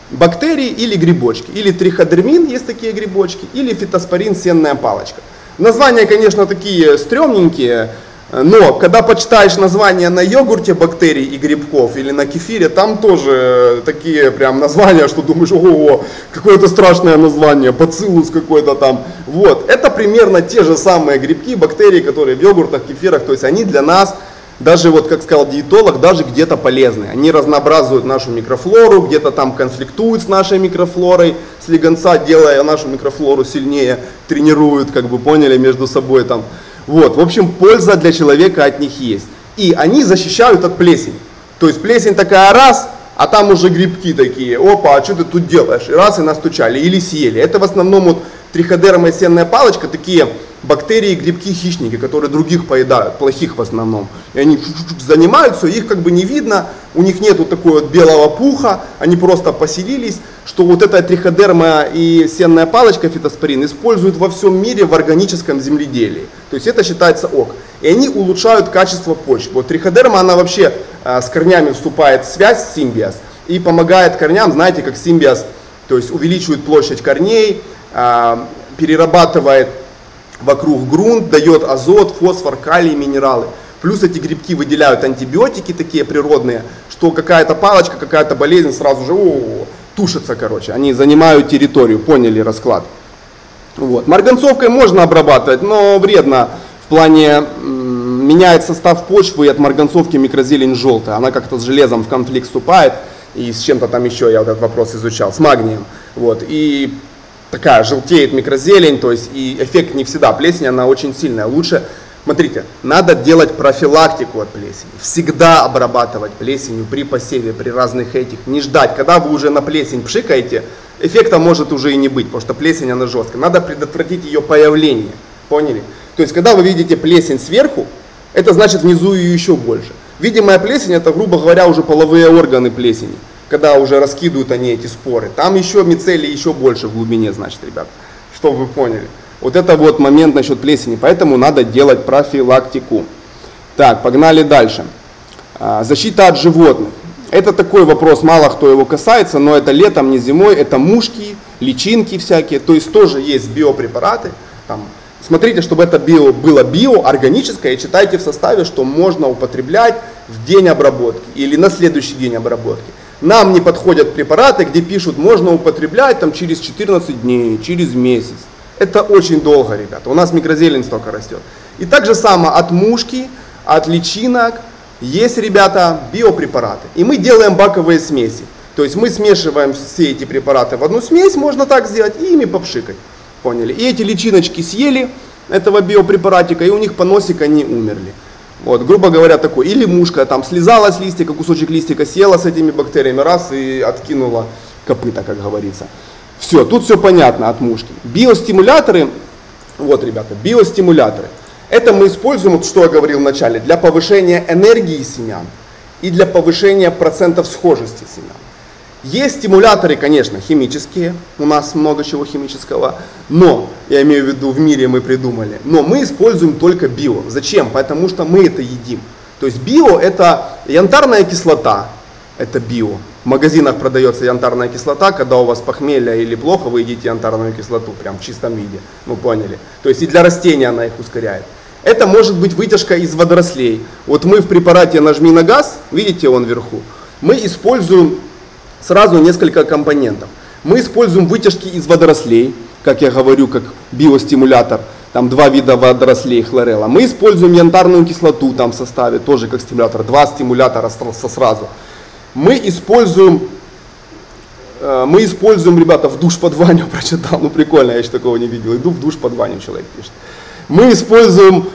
бактерии или грибочки. Или триходермин, есть такие грибочки, или фитоспорин, сенная палочка. Названия, конечно, такие стрёмненькие, но когда почитаешь названия на йогурте бактерий и грибков или на кефире, там тоже такие прям названия, что думаешь, ого, какое-то страшное название, бациллус какой-то там. Вот, это примерно те же самые грибки, бактерии, которые в йогуртах, кефирах, то есть они для нас, даже вот как сказал диетолог, даже где-то полезны. Они разнообразуют нашу микрофлору, где-то там конфликтуют с нашей микрофлорой, слегонца, делая нашу микрофлору сильнее, тренируют, как бы поняли, между собой там. Вот, в общем, польза для человека от них есть. И они защищают от плесени. То есть плесень такая раз, а там уже грибки такие. Опа, а что ты тут делаешь? И раз, и настучали, или съели. Это в основном вот триходерма и сенная палочка, такие бактерии, грибки, хищники, которые других поедают, плохих в основном. И они занимаются, их как бы не видно, у них нету такой вот белого пуха, они просто поселились, что вот эта триходерма и сенная палочка, фитоспорин, используют во всем мире в органическом земледелии. То есть это считается ок. И они улучшают качество почв. Вот триходерма, она вообще с корнями вступает в связь, симбиоз, и помогает корням, знаете, как симбиоз, то есть увеличивает площадь корней, перерабатывает вокруг грунт, дает азот, фосфор, калий, минералы. Плюс эти грибки выделяют антибиотики такие природные, что какая-то палочка, какая-то болезнь сразу же тушится, короче. Они занимают территорию, поняли расклад. Вот. Марганцовкой можно обрабатывать, но вредно в плане меняет состав почвы, и от марганцовки микрозелень желтая. Она как-то с железом в конфликт вступает, и с чем-то там еще я вот этот вопрос изучал, с магнием. Вот. И такая желтеет микрозелень, то есть и эффект не всегда. Плесень, она очень сильная. Лучше, смотрите, надо делать профилактику от плесени. Всегда обрабатывать плесенью при посеве, при разных этих. Не ждать, когда вы уже на плесень пшикаете, эффекта может уже и не быть, потому что плесень, она жесткая. Надо предотвратить ее появление. Поняли? То есть, когда вы видите плесень сверху, это значит внизу ее еще больше. Видимая плесень, это, грубо говоря, уже половые органы плесени. Когда уже раскидывают они эти споры. Там еще мицелий еще больше в глубине, значит, ребят. Чтобы вы поняли. Вот это вот момент насчет плесени. Поэтому надо делать профилактику. Так, погнали дальше. Защита от животных. Это такой вопрос, мало кто его касается, но это летом, не зимой. Это мушки, личинки всякие. То есть тоже есть биопрепараты. Там, смотрите, чтобы это было биоорганическое, и читайте в составе, что можно употреблять в день обработки или на следующий день обработки. Нам не подходят препараты, где пишут, можно употреблять там, через 14 дней, через месяц. Это очень долго, ребята. У нас микрозелень столько растет. И так же само от мушки, от личинок есть, ребята, биопрепараты. И мы делаем баковые смеси. То есть мы смешиваем все эти препараты в одну смесь, можно так сделать, и ими попшикать. Поняли? И эти личиночки съели этого биопрепаратика, и у них поносик, они умерли. Вот, грубо говоря, такой. Или мушка там слезала с листика, кусочек листика съела с этими бактериями, раз и откинула копыта, как говорится. Все, тут все понятно от мушки. Биостимуляторы, вот, ребята, биостимуляторы. Это мы используем, вот, что я говорил в начале, для повышения энергии семян и для повышения процентов схожести семян. Есть стимуляторы, конечно, химические, у нас много чего химического, но, я имею в виду, в мире мы придумали, но мы используем только био. Зачем? Потому что мы это едим. То есть био это янтарная кислота, это био. В магазинах продается янтарная кислота, когда у вас похмелье или плохо, вы едите янтарную кислоту, прям в чистом виде, вы поняли. То есть и для растений она их ускоряет. Это может быть вытяжка из водорослей. Вот мы в препарате «Нажми на газ», видите он вверху, мы используем сразу несколько компонентов. Мы используем вытяжки из водорослей, как я говорю, как биостимулятор, там 2 вида водорослей хлорелла. Мы используем янтарную кислоту там в составе, тоже как стимулятор, 2 стимулятора сразу. Мы используем мы используем, ребята, в душ под ванну, прочитал, ну прикольно, я еще такого не видел, иду в душ под ванну, человек пишет. Мы используем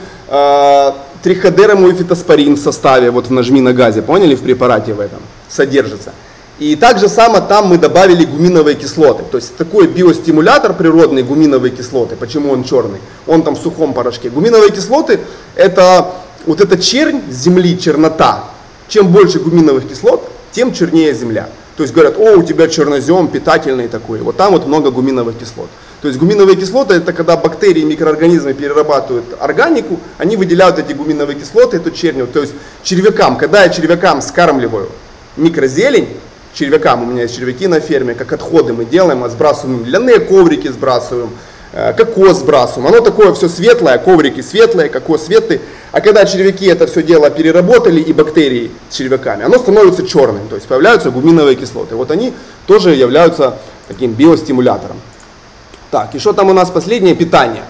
триходерому и фитоспорин в составе, вот в нажми на газе, поняли, в препарате в этом содержится. И также само там мы добавили гуминовые кислоты, то есть такой биостимулятор природный, гуминовые кислоты, почему он черный, он там в сухом порошке. Гуминовые кислоты это вот эта чернь земли, чернота, чем больше гуминовых кислот, тем чернее земля. То есть говорят, о, у тебя чернозем питательный такой, вот там вот много гуминовых кислот. То есть гуминовые кислоты это когда бактерии и микроорганизмы перерабатывают органику, они выделяют эти гуминовые кислоты, эту черню. То есть червякам, когда я червякам скармливаю микрозелень, червякам, у меня есть червяки на ферме, как отходы мы делаем, сбрасываем льняные коврики, сбрасываем, кокос сбрасываем. Оно такое все светлое, коврики светлые, кокос светлый. А когда червяки это все дело переработали и бактерии с червяками, оно становится черным, то есть появляются гуминовые кислоты. Вот они тоже являются таким биостимулятором. Так, и что там у нас последнее? Питание.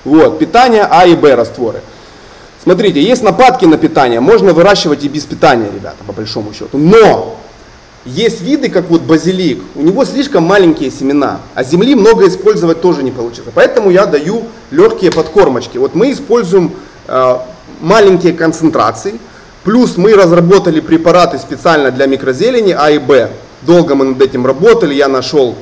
Вот, питание А и Б растворы. Смотрите, есть нападки на питание, можно выращивать и без питания, ребята, по большому счету. Но есть виды, как вот базилик, у него слишком маленькие семена, а земли много использовать тоже не получится. Поэтому я даю легкие подкормочки. Вот мы используем маленькие концентрации, плюс мы разработали препараты специально для микрозелени А и Б. Долго мы над этим работали, я нашел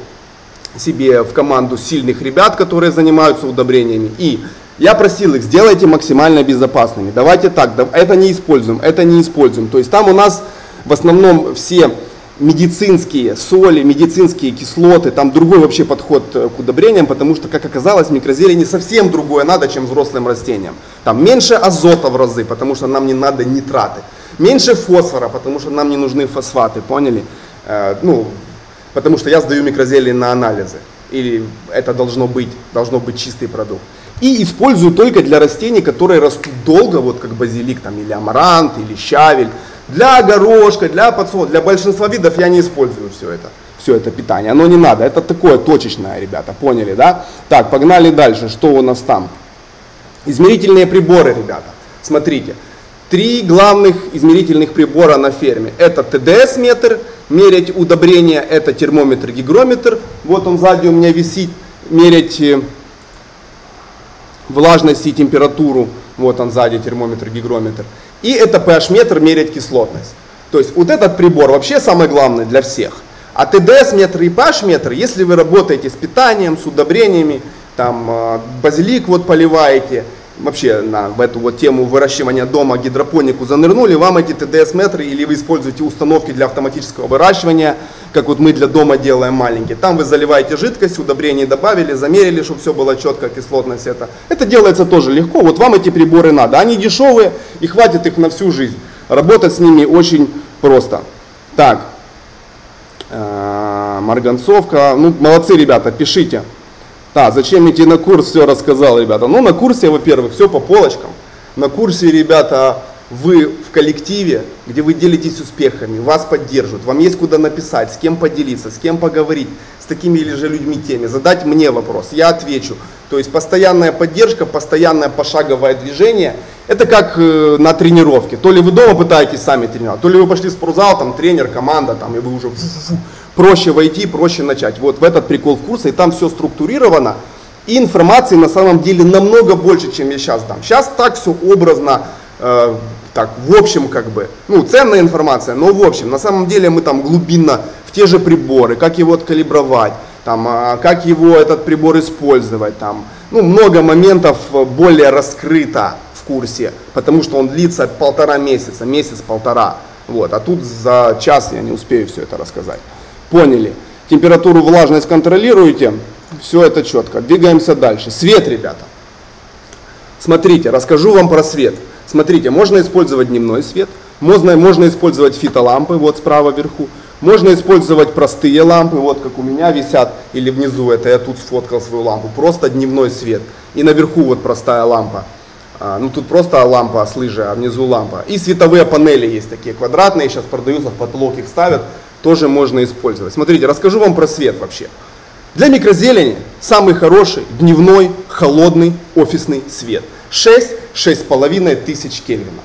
себе в команду сильных ребят, которые занимаются удобрениями. И я просил их, сделайте максимально безопасными. Давайте так, это не используем, это не используем. То есть там у нас в основном все медицинские соли, медицинские кислоты, там другой вообще подход к удобрениям, потому что, как оказалось, микрозелени совсем другое надо, чем взрослым растениям. Там меньше азота в разы, потому что нам не надо нитраты. Меньше фосфора, потому что нам не нужны фосфаты, поняли? Потому что я сдаю микрозелень на анализы. Или это должно быть чистый продукт. И использую только для растений, которые растут долго, вот как базилик, там, или амарант, или щавель. Для горошка, для подсолнуха, для большинства видов я не использую все это питание. Оно не надо, это такое точечное, ребята, поняли, да? Так, погнали дальше, что у нас там? Измерительные приборы, ребята, смотрите. 3 главных измерительных прибора на ферме. Это ТДС-метр, мерять удобрения, это термометр-гигрометр. Вот он сзади у меня висит, мерять влажность и температуру. Вот он сзади, термометр-гигрометр. И это pH-метр, мерять кислотность. То есть вот этот прибор вообще самый главный для всех. А ТДС-метр и pH-метр, если вы работаете с питанием, с удобрениями, там базилик вот поливаете, вообще в эту вот тему выращивания дома, гидропонику занырнули, вам эти ТДС-метры или вы используете установки для автоматического выращивания, как вот мы для дома делаем маленькие. Там вы заливаете жидкость, удобрения добавили, замерили, чтобы все было четко, кислотность это. Это делается тоже легко, вот вам эти приборы надо. Они дешевые и хватит их на всю жизнь. Работать с ними очень просто. Так, марганцовка, ну молодцы ребята, пишите. Да, зачем идти на курс, все рассказал, ребята. Ну, на курсе, во-первых, все по полочкам. На курсе, ребята, вы в коллективе, где вы делитесь успехами, вас поддержат, вам есть куда написать, с кем поделиться, с кем поговорить, с такими или же людьми теме, задать мне вопрос, я отвечу. То есть постоянная поддержка, постоянное пошаговое движение, это как на тренировке. То ли вы дома пытаетесь сами тренировать, то ли вы пошли в спортзал, там тренер, команда, там, и вы уже проще войти, проще начать. Вот в этот прикол курса, и там все структурировано. И информации на самом деле намного больше, чем я сейчас дам. Сейчас так все образно, так в общем как бы, ну ценная информация, но в общем, на самом деле мы там глубинно в те же приборы, как его откалибровать, там, как его этот прибор использовать, там, ну много моментов более раскрыто в курсе, потому что он длится 1,5 месяца, месяц-1,5, вот, а тут за час я не успею все это рассказать. Поняли? Температуру, влажность контролируете, все это четко. Двигаемся дальше. Свет, ребята. Смотрите, расскажу вам про свет. Смотрите, можно использовать дневной свет, можно использовать фитолампы, вот справа вверху, можно использовать простые лампы, вот как у меня висят, или внизу, это я тут сфоткал свою лампу, просто дневной свет. И наверху вот простая лампа. Ну тут просто лампа с лыжи, а внизу лампа. И световые панели есть такие квадратные, сейчас продаются, в потолок их ставят, тоже можно использовать. Смотрите, расскажу вам про свет вообще. Для микрозелени самый хороший дневной холодный офисный свет. 6-6,5 тысяч кельвинов.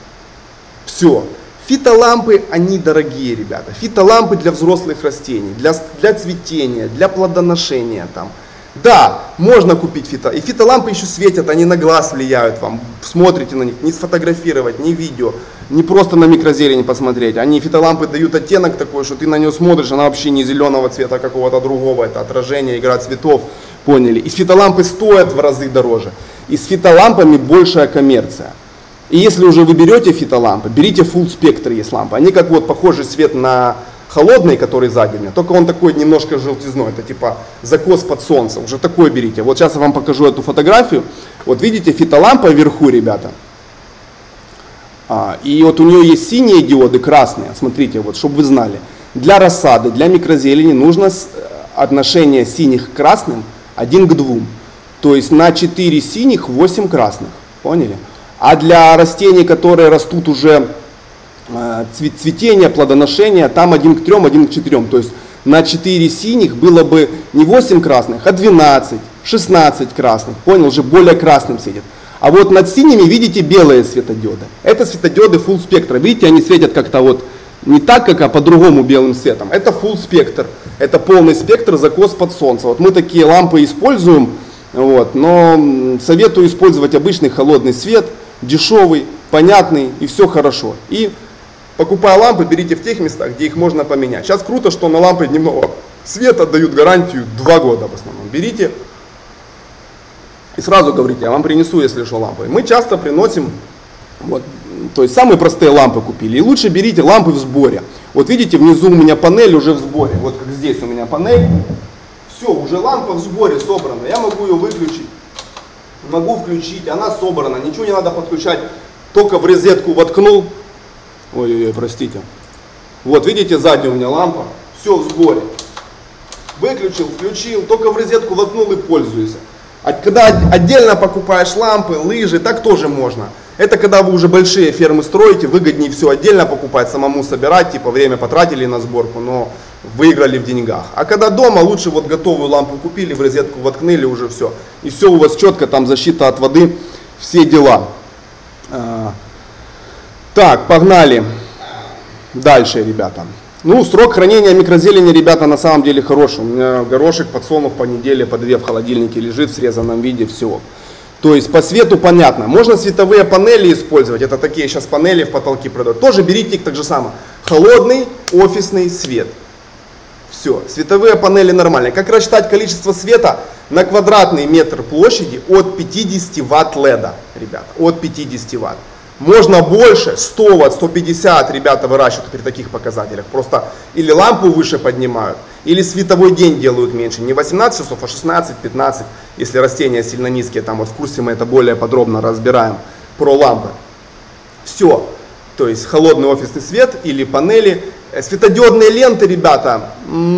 Все. Фитолампы, они дорогие, ребята. Фитолампы для взрослых растений, для цветения, для плодоношения там. Да, можно купить и фитолампы еще светят, они на глаз влияют вам, смотрите на них, не сфотографировать, не видео, не просто на микрозелень посмотреть, фитолампы дают оттенок такой, что ты на нее смотришь, она вообще не зеленого цвета, а какого-то другого, это отражение, игра цветов, поняли. И фитолампы стоят в разы дороже, и с фитолампами большая коммерция. И если уже вы берете фитолампы, берите full спектр есть лампы, они как вот похожий свет на холодный, который сзади у меня, только он такой немножко желтизной, это типа закос под солнце, уже такой берите. Вот сейчас я вам покажу эту фотографию. Вот видите, фитолампа вверху, ребята. И вот у нее есть синие диоды, красные, смотрите, вот, чтобы вы знали. Для рассады, для микрозелени нужно отношение синих к красным 1 к 2. То есть на 4 синих 8 красных, поняли? А для растений, которые растут уже цветение, плодоношение, там 1 к 3, 1 к 4. То есть на 4 синих было бы не 8 красных, а 12, 16 красных. Понял, уже более красным светит. А вот над синими видите белые светодиоды. Это светодиоды full спектра. Видите, они светят как-то вот не так, как, а по-другому белым светом. Это full спектр. Это полный спектр, закос под солнце. Вот мы такие лампы используем, вот, но советую использовать обычный холодный свет, дешевый, понятный, и все хорошо. И покупая лампы, берите в тех местах, где их можно поменять. Сейчас круто, что на лампы дневного света дают гарантию 2 года в основном. Берите и сразу говорите, я вам принесу, если что, лампы. Мы часто приносим, вот, то есть самые простые лампы купили. И лучше берите лампы в сборе. Вот видите, внизу у меня панель уже в сборе. Вот как здесь у меня панель. Все, уже лампа в сборе собрана. Я могу ее выключить, могу включить, она собрана. Ничего не надо подключать, только в розетку воткнул. Ой-ой-ой, простите. Вот видите, сзади у меня лампа, все в сборе. Выключил, включил, только в розетку воткнул и пользуйся. А когда отдельно покупаешь лампы, лыжи, так тоже можно. Это когда вы уже большие фермы строите, выгоднее все отдельно покупать, самому собирать, типа время потратили на сборку, но выиграли в деньгах. А когда дома, лучше вот готовую лампу купили, в розетку воткнули, уже все. И все у вас четко, там защита от воды, все дела. Так, погнали дальше, ребята. Ну, срок хранения микрозелени, ребята, на самом деле хороший. У меня горошек, подсолнух по неделе, по 2 в холодильнике лежит в срезанном виде, все. То есть по свету понятно. Можно световые панели использовать. Это такие сейчас панели в потолки продают. Тоже берите их так же само. Холодный офисный свет. Все. Световые панели нормальные. Как рассчитать количество света на квадратный метр площади от 50 ватт леда, ребята. От 50 ватт. Можно больше, 100 ватт, 150 ребята выращивают при таких показателях. Просто или лампу выше поднимают, или световой день делают меньше. Не 18 часов, а 16-15, если растения сильно низкие. Там вот в курсе мы это более подробно разбираем про лампы. Все. То есть холодный офисный свет или панели. Светодиодные ленты, ребята,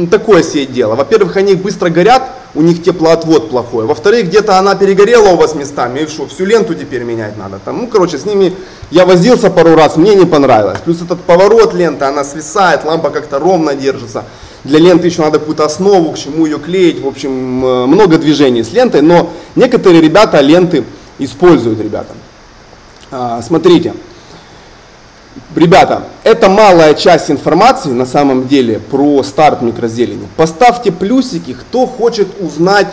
такое себе дело. Во-первых, они быстро горят, у них теплоотвод плохой. Во-вторых, где-то она перегорела у вас местами, и что, всю ленту теперь менять надо. Там, ну, короче, с ними я возился пару раз, мне не понравилось. Плюс этот поворот ленты, она свисает, лампа как-то ровно держится. Для ленты еще надо какую-то основу, к чему ее клеить. В общем, много движений с лентой, но некоторые ребята ленты используют, ребята. Смотрите. Ребята, это малая часть информации на самом деле про старт микрозелени. Поставьте плюсики, кто хочет узнать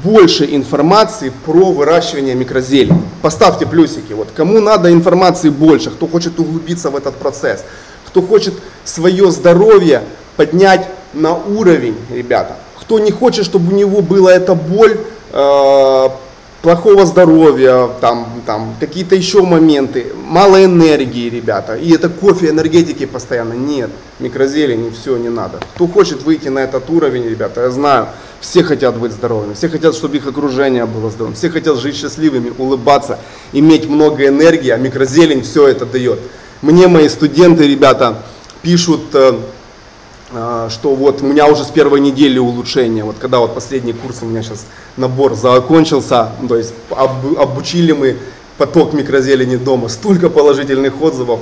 больше информации про выращивание микрозелени. Поставьте плюсики. Вот кому надо информации больше, кто хочет углубиться в этот процесс, кто хочет свое здоровье поднять на уровень, ребята. Кто не хочет, чтобы у него была эта боль, плохого здоровья, там какие-то еще моменты, мало энергии, ребята, и это кофе, энергетики постоянно, нет, микрозелени, все, не надо. Кто хочет выйти на этот уровень, ребята, я знаю, все хотят быть здоровыми, все хотят, чтобы их окружение было здоровым, все хотят жить счастливыми, улыбаться, иметь много энергии, а микрозелень все это дает. Мне мои студенты, ребята, пишут, что вот у меня уже с первой недели улучшения, вот когда вот последний курс у меня сейчас набор закончился, то есть обучили мы поток микрозелени дома, столько положительных отзывов.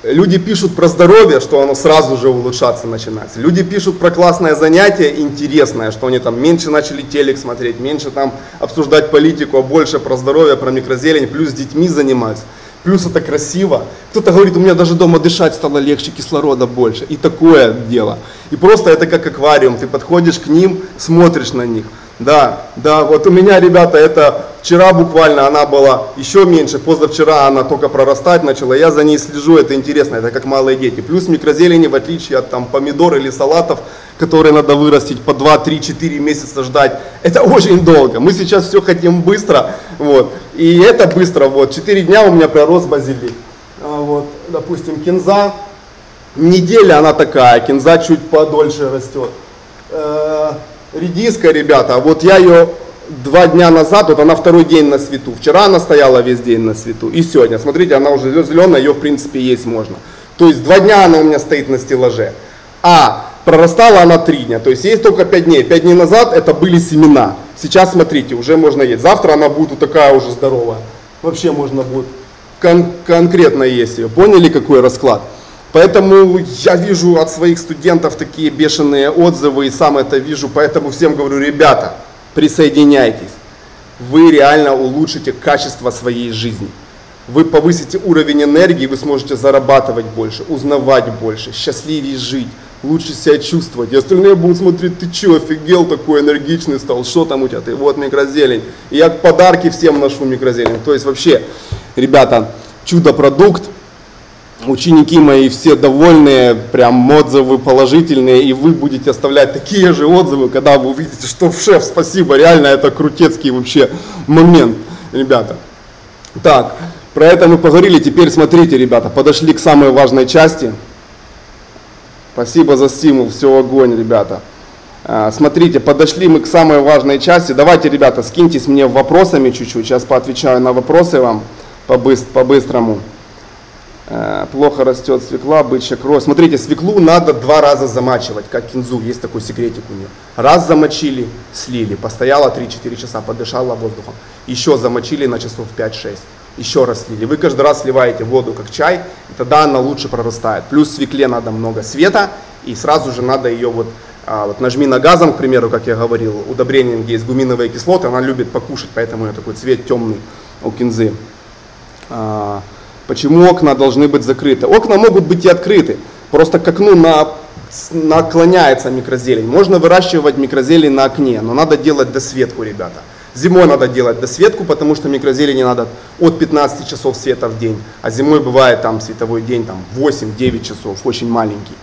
Люди пишут про здоровье, что оно сразу же улучшаться начинается. Люди пишут про классное занятие, интересное, что они там меньше начали телек смотреть, меньше там обсуждать политику, а больше про здоровье, про микрозелень, плюс с детьми занимаются. Плюс это красиво. Кто-то говорит, у меня даже дома дышать стало легче, кислорода больше. И такое дело. И просто это как аквариум. Ты подходишь к ним, смотришь на них. Да, вот у меня, ребята, это вчера буквально она была еще меньше, позавчера она только прорастать начала, я за ней слежу, это интересно, это как малые дети. Плюс микрозелени, в отличие от там помидор или салатов, которые надо вырастить по 2, 3, 4 месяца ждать, это очень долго. Мы сейчас все хотим быстро, вот, и это быстро, вот, 4 дня у меня пророс базилик. Вот, допустим, кинза, неделя она такая, кинза чуть подольше растет. Редиска, ребята, вот я ее 2 дня назад, вот она второй день на свету. Вчера она стояла весь день на свету. И сегодня, смотрите, она уже зеленая, ее в принципе есть можно. То есть 2 дня она у меня стоит на стеллаже. А прорастала она 3 дня. То есть есть только 5 дней. 5 дней назад это были семена. Сейчас смотрите, уже можно есть. Завтра она будет вот такая уже здоровая. Вообще можно будет конкретно есть ее. Поняли, какой расклад? Поэтому я вижу от своих студентов такие бешеные отзывы и сам это вижу, поэтому всем говорю, ребята, присоединяйтесь. Вы реально улучшите качество своей жизни. Вы повысите уровень энергии, вы сможете зарабатывать больше, узнавать больше, счастливее жить, лучше себя чувствовать. И остальные будут смотреть, ты че, офигел, такой энергичный стал, что там у тебя, ты вот микрозелень. И я подарки всем ношу микрозелень. То есть вообще, ребята, чудо-продукт. Ученики мои все довольные, прям отзывы положительные, и вы будете оставлять такие же отзывы, когда вы увидите, что шеф, спасибо, реально это крутецкий вообще момент, ребята. Так, про это мы поговорили, теперь смотрите, ребята, подошли к самой важной части. Спасибо за стимул, все огонь, ребята. Смотрите, подошли мы к самой важной части. Давайте, ребята, скиньтесь мне вопросами чуть-чуть, сейчас поотвечаю на вопросы вам по-быстрому. Плохо растет свекла, бычья кровь. Смотрите, свеклу надо 2 раза замачивать, как кинзу, есть такой секретик у нее. Раз замочили, слили, постояла 3-4 часа, подышала воздухом. Еще замочили на часов 5-6, еще раз слили. Вы каждый раз сливаете воду как чай, и тогда она лучше прорастает. Плюс свекле надо много света, и сразу же надо ее вот нажми на газом, к примеру, как я говорил, удобрением, где есть гуминовые кислоты, она любит покушать, поэтому у нее такой цвет темный у кинзы. Почему окна должны быть закрыты? Окна могут быть и открыты, просто к окну наклоняется микрозелень. Можно выращивать микрозелень на окне, но надо делать досветку, ребята. Зимой надо делать досветку, потому что микрозелени надо от 15 часов света в день, а зимой бывает там световой день там 8-9 часов, очень маленький,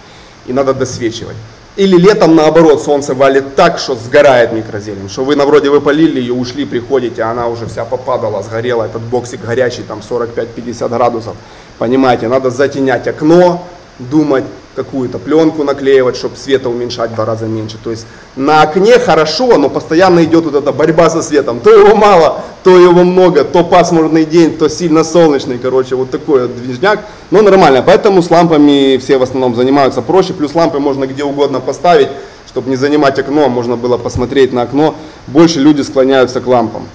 и надо досвечивать. Или летом наоборот, солнце валит так, что сгорает микрозелень, что вы вроде вы полили ее, ушли, приходите, а она уже вся попадала, сгорела, этот боксик горячий, там 45-50 градусов. Понимаете, надо затенять окно, думать, какую-то пленку наклеивать, чтобы света уменьшать в 2 раза меньше. То есть на окне хорошо, но постоянно идет вот эта борьба со светом. То его мало, то его много, то пасмурный день, то сильно солнечный, короче, вот такой вот движняк. Но нормально, поэтому с лампами все в основном занимаются проще. Плюс лампы можно где угодно поставить, чтобы не занимать окно, можно было посмотреть на окно. Больше люди склоняются к лампам.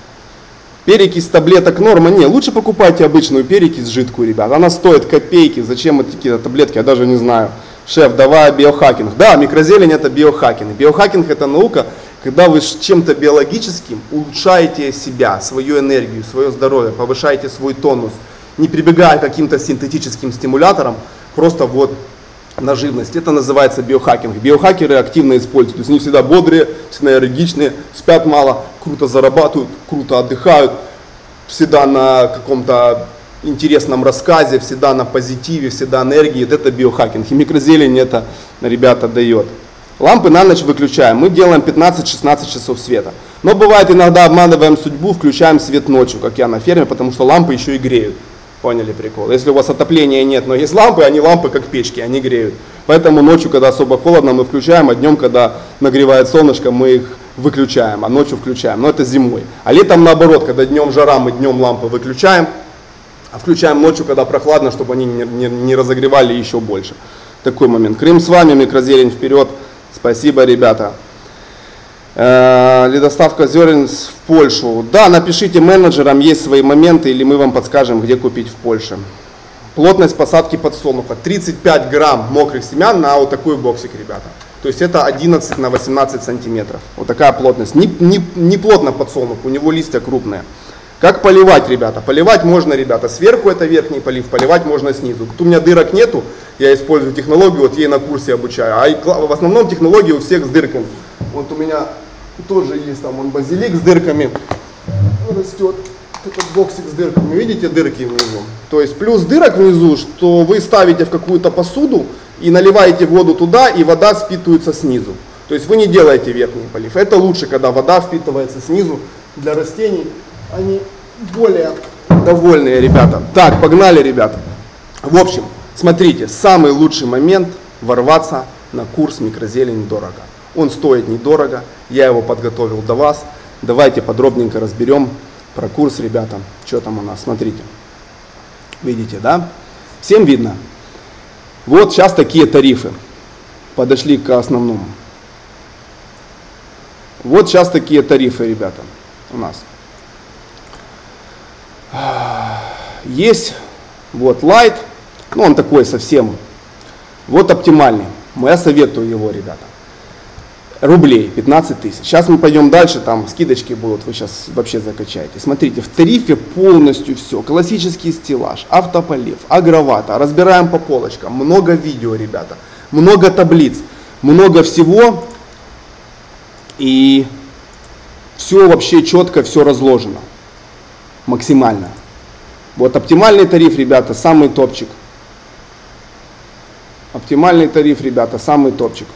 Перекись таблеток норма, не, лучше покупайте обычную перекись жидкую, ребят. Она стоит копейки, зачем эти какие-то таблетки, я даже не знаю. Шеф, давай биохакинг. Да, микрозелень это биохакинг. Биохакинг это наука, когда вы чем-то биологическим улучшаете себя, свою энергию, свое здоровье, повышаете свой тонус, не прибегая к каким-то синтетическим стимуляторам, просто вот на живность. Это называется биохакинг. Биохакеры активно используют. То есть они всегда бодрые, всегда энергичные, спят мало, круто зарабатывают, круто отдыхают, всегда на каком-то интересном рассказе, всегда на позитиве, всегда энергии. Это биохакинг. И микрозелень это, ребята, дает. Лампы на ночь выключаем. Мы делаем 15-16 часов света. Но бывает иногда обманываем судьбу, включаем свет ночью, как я на ферме, потому что лампы еще и греют. Поняли прикол? Если у вас отопления нет, но есть лампы, они лампы как печки, они греют. Поэтому ночью, когда особо холодно, мы включаем, а днем, когда нагревает солнышко, мы их выключаем, а ночью включаем. Но это зимой. А летом наоборот, когда днем жара, мы днем лампы выключаем, а включаем ночью, когда прохладно, чтобы они не разогревали еще больше. Такой момент. Крым с вами, микрозелень вперед. Спасибо, ребята. Доставка зерен в Польшу. Да, напишите менеджерам, есть свои моменты, или мы вам подскажем, где купить в Польше. Плотность посадки подсолнуха. 35 грамм мокрых семян на вот такой боксик, ребята. То есть это 11 на 18 сантиметров. Вот такая плотность. Не плотно подсолнух, у него листья крупные. Как поливать, ребята? Поливать можно, ребята, сверху это верхний полив, поливать можно снизу. Тут у меня дырок нету, я использую технологию, вот ей на курсе обучаю. А в основном технологии у всех с дырками. Вот у меня тоже есть там он базилик с дырками, растет. Этот боксик с дырками, видите дырки внизу? То есть плюс дырок внизу, что вы ставите в какую-то посуду и наливаете воду туда, и вода впитывается снизу. То есть вы не делаете верхний полив. Это лучше, когда вода впитывается снизу для растений. Они более довольные, ребята. Так, погнали, ребята. В общем, смотрите, самый лучший момент ворваться на курс «Микрозелень дорого». Он стоит недорого, я его подготовил до вас. Давайте подробненько разберем про курс, ребята. Что там у нас, смотрите. Видите, да? Всем видно? Вот сейчас такие тарифы. Подошли к основному. Вот сейчас такие тарифы, ребята, у нас. Есть вот Light, ну он такой совсем. Вот оптимальный. Я советую его, ребята. Рублей 15 тысяч. Сейчас мы пойдем дальше, там скидочки будут, вы сейчас вообще закачаете. Смотрите, в тарифе полностью все. Классический стеллаж, автополив, агровата. Разбираем по полочкам. Много видео, ребята. Много таблиц. Много всего. И все вообще четко, все разложено. Максимально. Вот оптимальный тариф, ребята, самый топчик. Оптимальный тариф, ребята, самый топчик.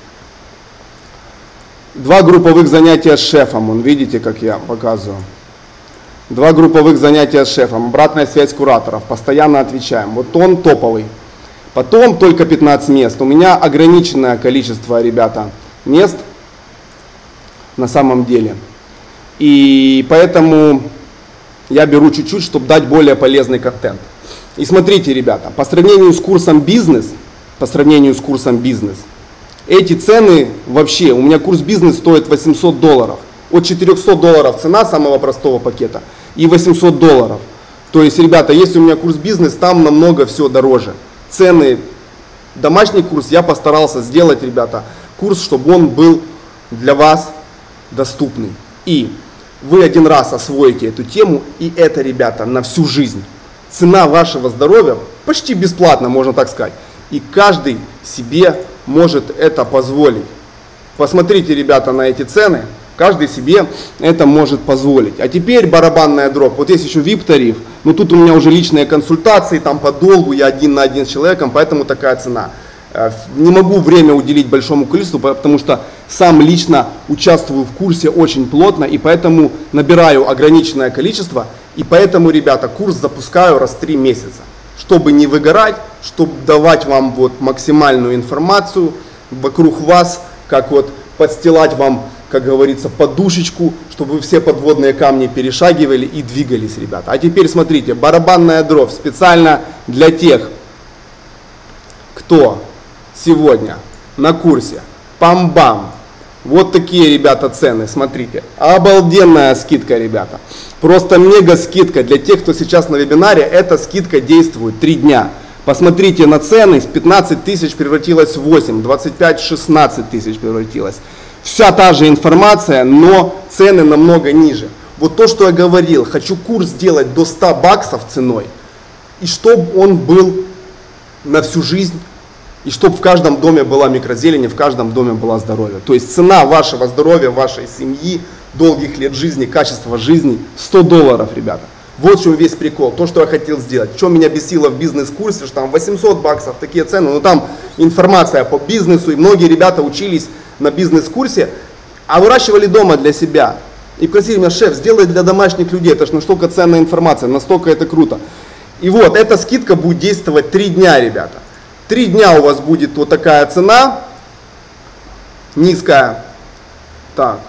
2 групповых занятия с шефом, вон, видите, как я показываю. 2 групповых занятия с шефом, обратная связь кураторов, постоянно отвечаем. Вот он топовый. Потом только 15 мест. У меня ограниченное количество, ребята, мест на самом деле. И поэтому я беру чуть-чуть, чтобы дать более полезный контент. И смотрите, ребята, по сравнению с курсом бизнес, эти цены вообще, у меня курс бизнес стоит $800. От $400 цена самого простого пакета и $800. То есть, ребята, если у меня курс бизнес, там намного все дороже. Цены, домашний курс я постарался сделать, ребята, курс, чтобы он был для вас доступный. И вы один раз освоите эту тему, и это, ребята, на всю жизнь. Цена вашего здоровья почти бесплатно, можно так сказать. И каждый себе может это позволить. Посмотрите, ребята, на эти цены. Каждый себе это может позволить. А теперь барабанная дробь. Вот есть еще VIP-тариф. Но тут у меня уже личные консультации, там по долгу, я 1 на 1 с человеком, поэтому такая цена. Не могу время уделить большому количеству, потому что сам лично участвую в курсе очень плотно, и поэтому набираю ограниченное количество. И поэтому, ребята, курс запускаю раз в 3 месяца. Чтобы не выгорать, чтобы давать вам вот максимальную информацию вокруг вас, как вот подстилать вам, как говорится, подушечку, чтобы вы все подводные камни перешагивали и двигались, ребята. А теперь смотрите, барабанная дробь специально для тех, кто сегодня на курсе. Пам-бам. Вот такие, ребята, цены, смотрите. Обалденная скидка, ребята. Просто мега скидка для тех, кто сейчас на вебинаре. Эта скидка действует 3 дня. Посмотрите на цены, с 15 тысяч превратилось в 8, 25-16 тысяч превратилось. Вся та же информация, но цены намного ниже. Вот то, что я говорил, хочу курс сделать до $100 ценой, и чтобы он был на всю жизнь, и чтобы в каждом доме была микрозелень, в каждом доме было здоровье. То есть цена вашего здоровья, вашей семьи, долгих лет жизни, качества жизни $100, ребята. Вот в чем весь прикол, то, что я хотел сделать. Что меня бесило в бизнес-курсе, что там $800, такие цены, но там информация по бизнесу, и многие ребята учились на бизнес-курсе, а выращивали дома для себя. И просили меня: шеф, сделай для домашних людей, это же настолько ценная информация, настолько это круто. И вот, эта скидка будет действовать 3 дня, ребята. 3 дня у вас будет вот такая цена, низкая, так,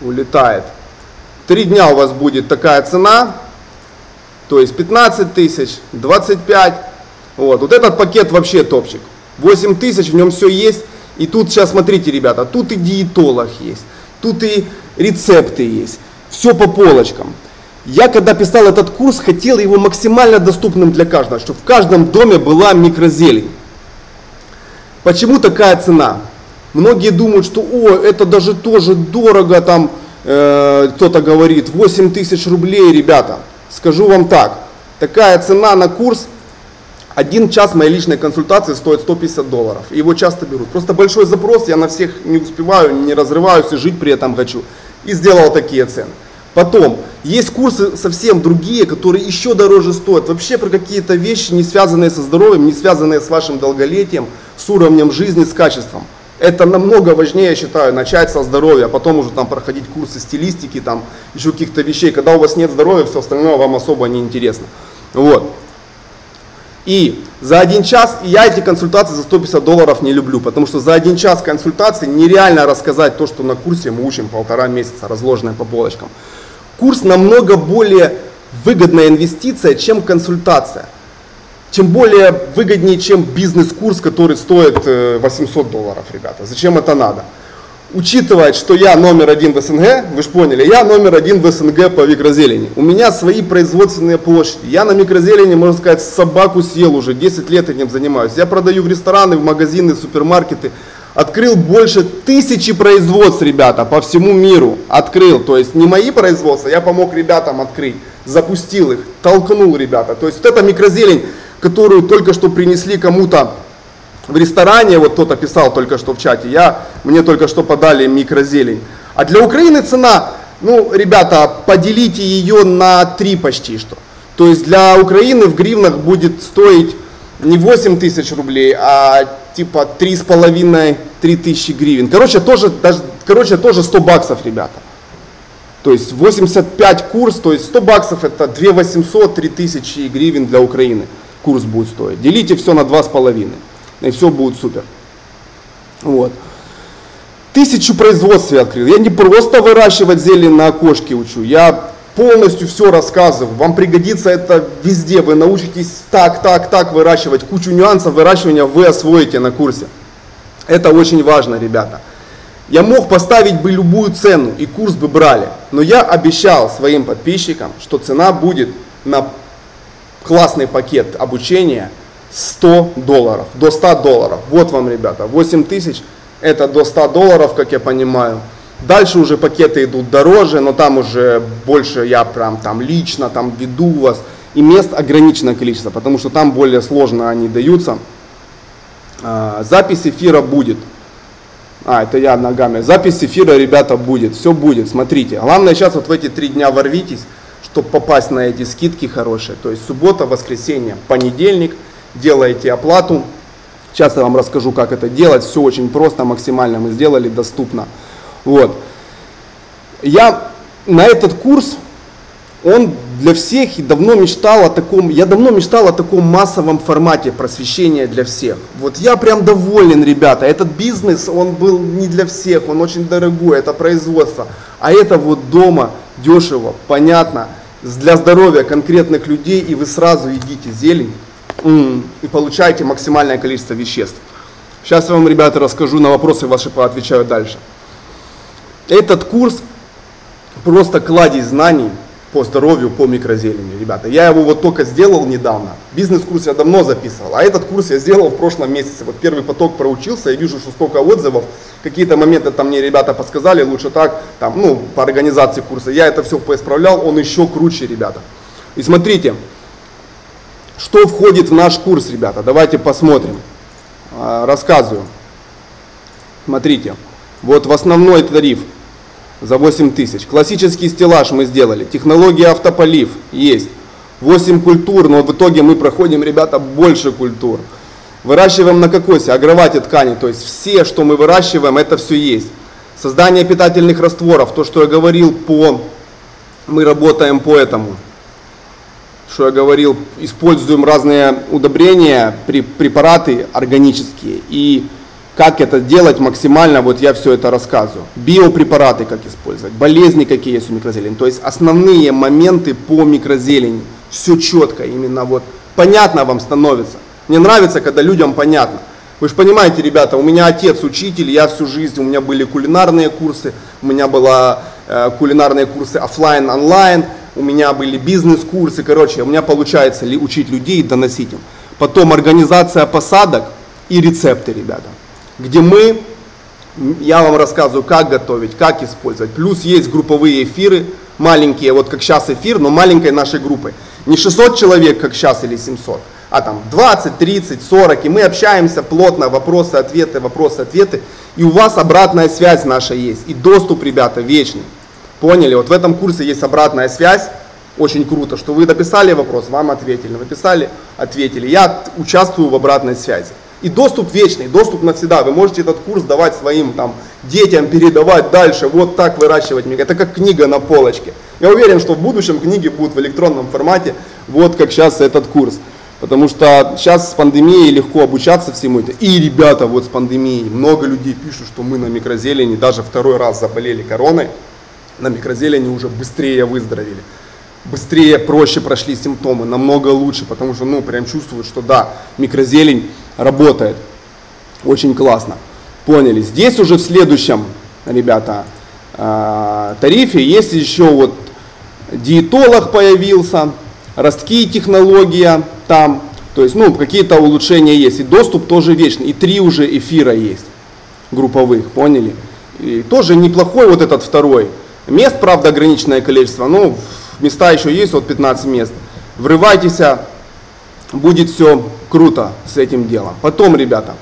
улетает. 3 дня у вас будет такая цена, то есть 15 тысяч, 25, вот этот пакет вообще топчик. 8 тысяч, в нем все есть. И тут сейчас смотрите, ребята, тут и диетолог есть, тут и рецепты есть, все по полочкам. Я когда писал этот курс, хотел его максимально доступным для каждого, чтобы в каждом доме была микрозелень. Почему такая цена? Многие думают, что это даже тоже дорого, там, кто-то говорит 8 тысяч рублей, ребята, скажу вам так, такая цена на курс, 1 час моей личной консультации стоит $150, его часто берут. Просто большой запрос, я на всех не успеваю, не разрываюсь и жить при этом хочу. И сделал такие цены. Потом, есть курсы совсем другие, которые еще дороже стоят. Вообще про какие-то вещи, не связанные со здоровьем, не связанные с вашим долголетием, с уровнем жизни, с качеством. Это намного важнее, я считаю, начать со здоровья, а потом уже там проходить курсы стилистики, там еще каких-то вещей. Когда у вас нет здоровья, все остальное вам особо не интересно. Вот. И за 1 час, я эти консультации за $150 не люблю, потому что за 1 час консультации нереально рассказать то, что на курсе мы учим 1,5 месяца, разложенное по полочкам. Курс намного более выгодная инвестиция, чем консультация. Тем более выгоднее, чем бизнес-курс, который стоит $800, ребята. Зачем это надо? Учитывая, что я номер 1 в СНГ, вы же поняли, я номер 1 в СНГ по микрозелени. У меня свои производственные площади. Я на микрозелени, можно сказать, собаку съел уже, 10 лет этим занимаюсь. Я продаю в рестораны, в магазины, в супермаркеты. Открыл больше 1000 производств, ребята, по всему миру. Открыл, то есть не мои производства, я помог ребятам открыть, запустил их, толкнул, ребята. То есть вот эта микрозелень, которую только что принесли кому-то в ресторане, вот кто-то писал только что в чате, мне только что подали микрозелень. А для Украины цена, ну, ребята, поделите ее на 3 почти что. То есть для Украины в гривнах будет стоить не 8 тысяч рублей, а типа 3,5-3 тысячи гривен. Короче, тоже $100, ребята. То есть 85 курс, то есть $100 это 2800-3 тысячи гривен для Украины. Курс будет стоить. Делите все на 2,5. И все будет супер. Вот. 1000 производств я открыл. Я не просто выращивать зелень на окошке учу. Я полностью все рассказываю. Вам пригодится это везде. Вы научитесь так выращивать. Кучу нюансов выращивания вы освоите на курсе. Это очень важно, ребята. Я мог поставить бы любую цену и курс бы брали. Но я обещал своим подписчикам, что цена будет на классный пакет обучения $100, до $100. Вот вам, ребята, 8 тысяч, это до $100, как я понимаю. Дальше уже пакеты идут дороже, но там уже больше я прям там лично там веду вас. И мест ограниченное количество, потому что там более сложно они даются. Запись эфира будет. Это я ногами. Запись эфира, ребята, будет. Все будет, смотрите. Главное сейчас вот в эти 3 дня ворвитесь, чтобы попасть на эти скидки хорошие. То есть суббота, воскресенье, понедельник. Делаете оплату. Сейчас я вам расскажу, как это делать. Все очень просто, максимально мы сделали доступно. Вот. Я на этот курс, он для всех, и давно мечтал о таком массовом формате просвещения для всех. Вот я прям доволен, ребята. Этот бизнес, он был не для всех, он очень дорогой, это производство. А это вот дома, дешево, понятно, для здоровья конкретных людей, и вы сразу едите зелень и получаете максимальное количество веществ. Сейчас я вам, ребята, расскажу, на вопросы ваши поотвечаю дальше. Этот курс просто кладезь знаний по здоровью, по микрозелени, ребята. Я его вот только сделал недавно. Бизнес-курс я давно записывал, а этот курс я сделал в прошлом месяце. Вот первый поток проучился, я вижу, что столько отзывов. Какие-то моменты там мне ребята подсказали, лучше так, там, ну, по организации курса. Я это все поисправлял, он еще круче, ребята. И смотрите, что входит в наш курс, ребята. Давайте посмотрим. Рассказываю. Смотрите, вот в основной тариф за 8 тысяч. Классический стеллаж мы сделали. Технология автополив есть. 8 культур, но в итоге мы проходим, ребята, больше культур. Выращиваем на кокосе, агровате ткани. То есть все, что мы выращиваем, это все есть. Создание питательных растворов. То, что я говорил мы работаем по этому. Что я говорил, используем разные удобрения, препараты органические. И как это делать максимально, вот я все это рассказываю. Биопрепараты как использовать, болезни какие есть у микрозелени. То есть основные моменты по микрозелени. Все четко, именно вот понятно вам становится. Мне нравится, когда людям понятно. Вы же понимаете, ребята, у меня отец учитель, я всю жизнь, у меня были кулинарные курсы, у меня были кулинарные курсы офлайн, онлайн, у меня были бизнес-курсы, короче, у меня получается учить людей и доносить им. Потом организация посадок и рецепты, ребята, где мы Я вам рассказываю, как готовить, как использовать. Плюс есть групповые эфиры, маленькие, вот как сейчас эфир, но маленькой нашей группой. Не 600 человек, как сейчас, или 700, а там 20, 30, 40. И мы общаемся плотно, вопросы-ответы, вопросы-ответы. И у вас обратная связь наша есть. И доступ, ребята, вечный. Поняли? Вот в этом курсе есть обратная связь. Очень круто, что вы написали вопрос, вам ответили. Написали, ответили. Я участвую в обратной связи. И доступ вечный, доступ навсегда. Вы можете этот курс давать своим там, детям, передавать дальше, вот так выращивать. Это как книга на полочке. Я уверен, что в будущем книги будут в электронном формате, вот как сейчас этот курс. Потому что сейчас с пандемией легко обучаться всему это. И ребята, вот с пандемией, много людей пишут, что мы на микрозелени даже второй раз заболели короной. На микрозелени уже быстрее выздоровели. Быстрее, проще прошли симптомы, намного лучше, потому что, ну, прям чувствуют, что да, микрозелень работает. Очень классно. Поняли. Здесь уже в следующем, ребята, тарифе есть еще вот диетолог появился, ростки технология там, то есть, ну, какие-то улучшения есть. И доступ тоже вечный. И 3 уже эфира есть групповых, поняли? И тоже неплохой вот этот второй. Мест, правда, ограниченное количество, но места еще есть, вот 15 мест. Врывайтесь, будет все круто с этим делом. Потом, ребята,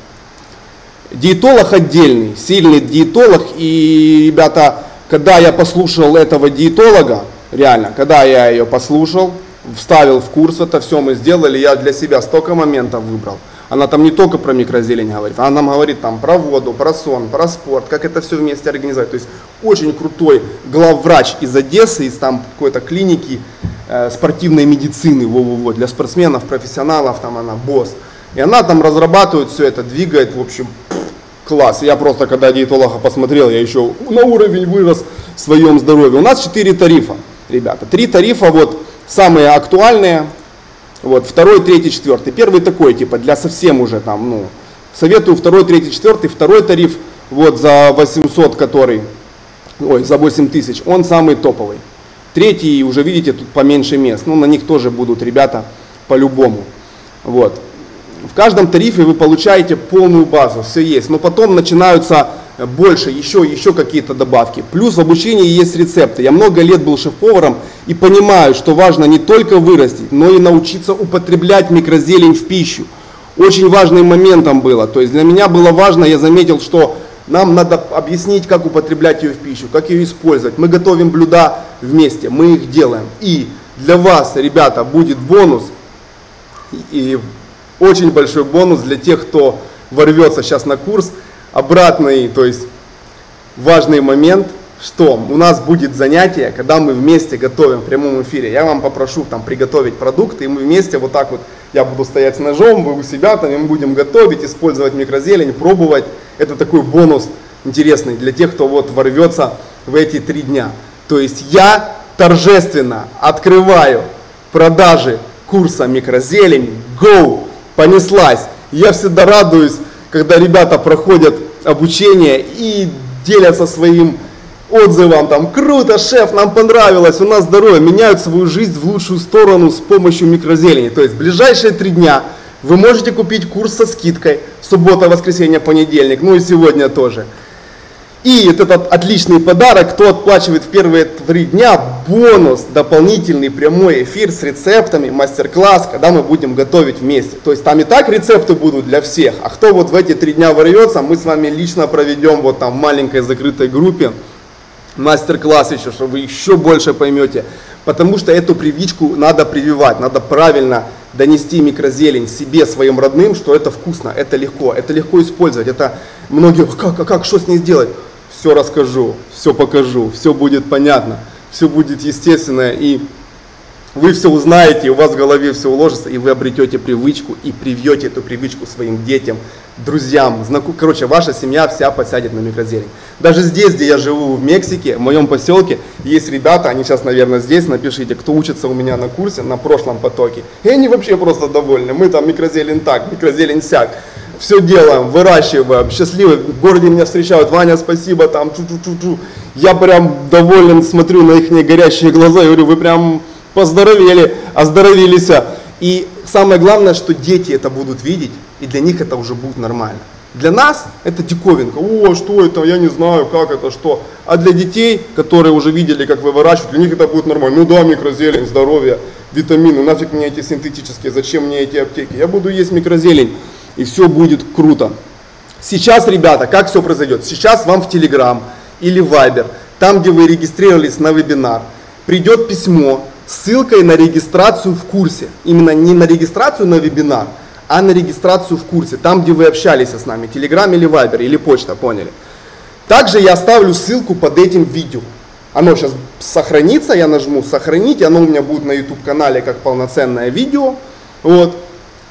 диетолог отдельный, сильный диетолог. И, ребята, когда я послушал этого диетолога, реально, когда я ее послушал, вставил в курс, это все мы сделали, я для себя столько моментов выбрал. Она там не только про микрозелень говорит, она нам говорит там про воду, про сон, про спорт, как это все вместе организовать. То есть очень крутой главврач из Одессы, из там какой-то клиники спортивной медицины, для спортсменов, профессионалов, там она босс. И она там разрабатывает все это, двигает, в общем, класс. Я просто, когда диетолога посмотрел, я еще на уровень вырос в своем здоровье. У нас 4 тарифа, ребята. 3 тарифа, вот, самые актуальные. Вот, 2, 3, 4. Первый такой, типа, для совсем уже там, ну, советую 2, 3, 4. Второй тариф, вот, за 800, который, ой, за 8000, он самый топовый. Третий, уже видите, тут поменьше мест. Ну, на них тоже будут ребята по-любому. Вот. В каждом тарифе вы получаете полную базу, все есть. Но потом начинаются больше, еще какие-то добавки. Плюс в обучении есть рецепты. Я много лет был шеф-поваром и понимаю, что важно не только вырастить, но и научиться употреблять микрозелень в пищу. Очень важным моментом было. То есть для меня было важно, я заметил, что нам надо объяснить, как употреблять ее в пищу, как ее использовать. Мы готовим блюда вместе, мы их делаем. И для вас, ребята, будет бонус. И очень большой бонус для тех, кто ворвется сейчас на курс. Обратный, то есть важный момент, что у нас будет занятие, когда мы вместе готовим в прямом эфире. Я вам попрошу там приготовить продукты, и мы вместе вот так вот, я буду стоять с ножом, вы у себя там, и мы будем готовить, использовать микрозелень, пробовать. Это такой бонус интересный для тех, кто вот ворвется в эти 3 дня. То есть я торжественно открываю продажи курса микрозелень. Go! Понеслась! Я всегда радуюсь, когда ребята проходят обучение и делятся своим отзывом, там, круто, шеф, нам понравилось, у нас здоровье, меняют свою жизнь в лучшую сторону с помощью микрозелени. То есть в ближайшие 3 дня вы можете купить курс со скидкой, суббота, воскресенье, понедельник, ну и сегодня тоже. И вот этот отличный подарок, кто отплачивает в первые 3 дня, бонус, дополнительный прямой эфир с рецептами, мастер-класс, когда мы будем готовить вместе. То есть там и так рецепты будут для всех, а кто вот в эти 3 дня ворвется, мы с вами лично проведем вот там в маленькой закрытой группе мастер-класс еще, чтобы вы еще больше поймете. Потому что эту привычку надо прививать, надо правильно донести микрозелень себе, своим родным, что это вкусно, это легко использовать. Это многие, как, что с ней сделать? Все расскажу, все покажу, все будет понятно, все будет естественно, и вы все узнаете, у вас в голове все уложится, и вы обретете привычку, и привьете эту привычку своим детям, друзьям, короче, ваша семья вся подсядет на микрозелень. Даже здесь, где я живу в Мексике, в моем поселке, есть ребята, они сейчас, наверное, здесь, напишите, кто учится у меня на курсе, на прошлом потоке, и они вообще просто довольны, мы там микрозелень так, микрозелень сяк. Все делаем, выращиваем, счастливы, в городе меня встречают, Ваня, спасибо, там, я прям доволен, смотрю на их горящие глаза и говорю, вы прям поздоровели, оздоровились. И самое главное, что дети это будут видеть, и для них это уже будет нормально. Для нас это диковинка. О, что это, я не знаю, как это, что. А для детей, которые уже видели, как вы выращивают, для них это будет нормально. Ну да, микрозелень, здоровье, витамины, нафиг мне эти синтетические, зачем мне эти аптеки. Я буду есть микрозелень, и все будет круто. Сейчас, ребята, как все произойдет? Сейчас вам в Telegram или Viber, там, где вы регистрировались на вебинар, придет письмо с ссылкой на регистрацию в курсе. Именно не на регистрацию на вебинар, а на регистрацию в курсе, там, где вы общались с нами, Telegram или Viber, или почта, поняли? Также я оставлю ссылку под этим видео. Оно сейчас сохранится, я нажму сохранить, оно у меня будет на YouTube канале как полноценное видео. Вот.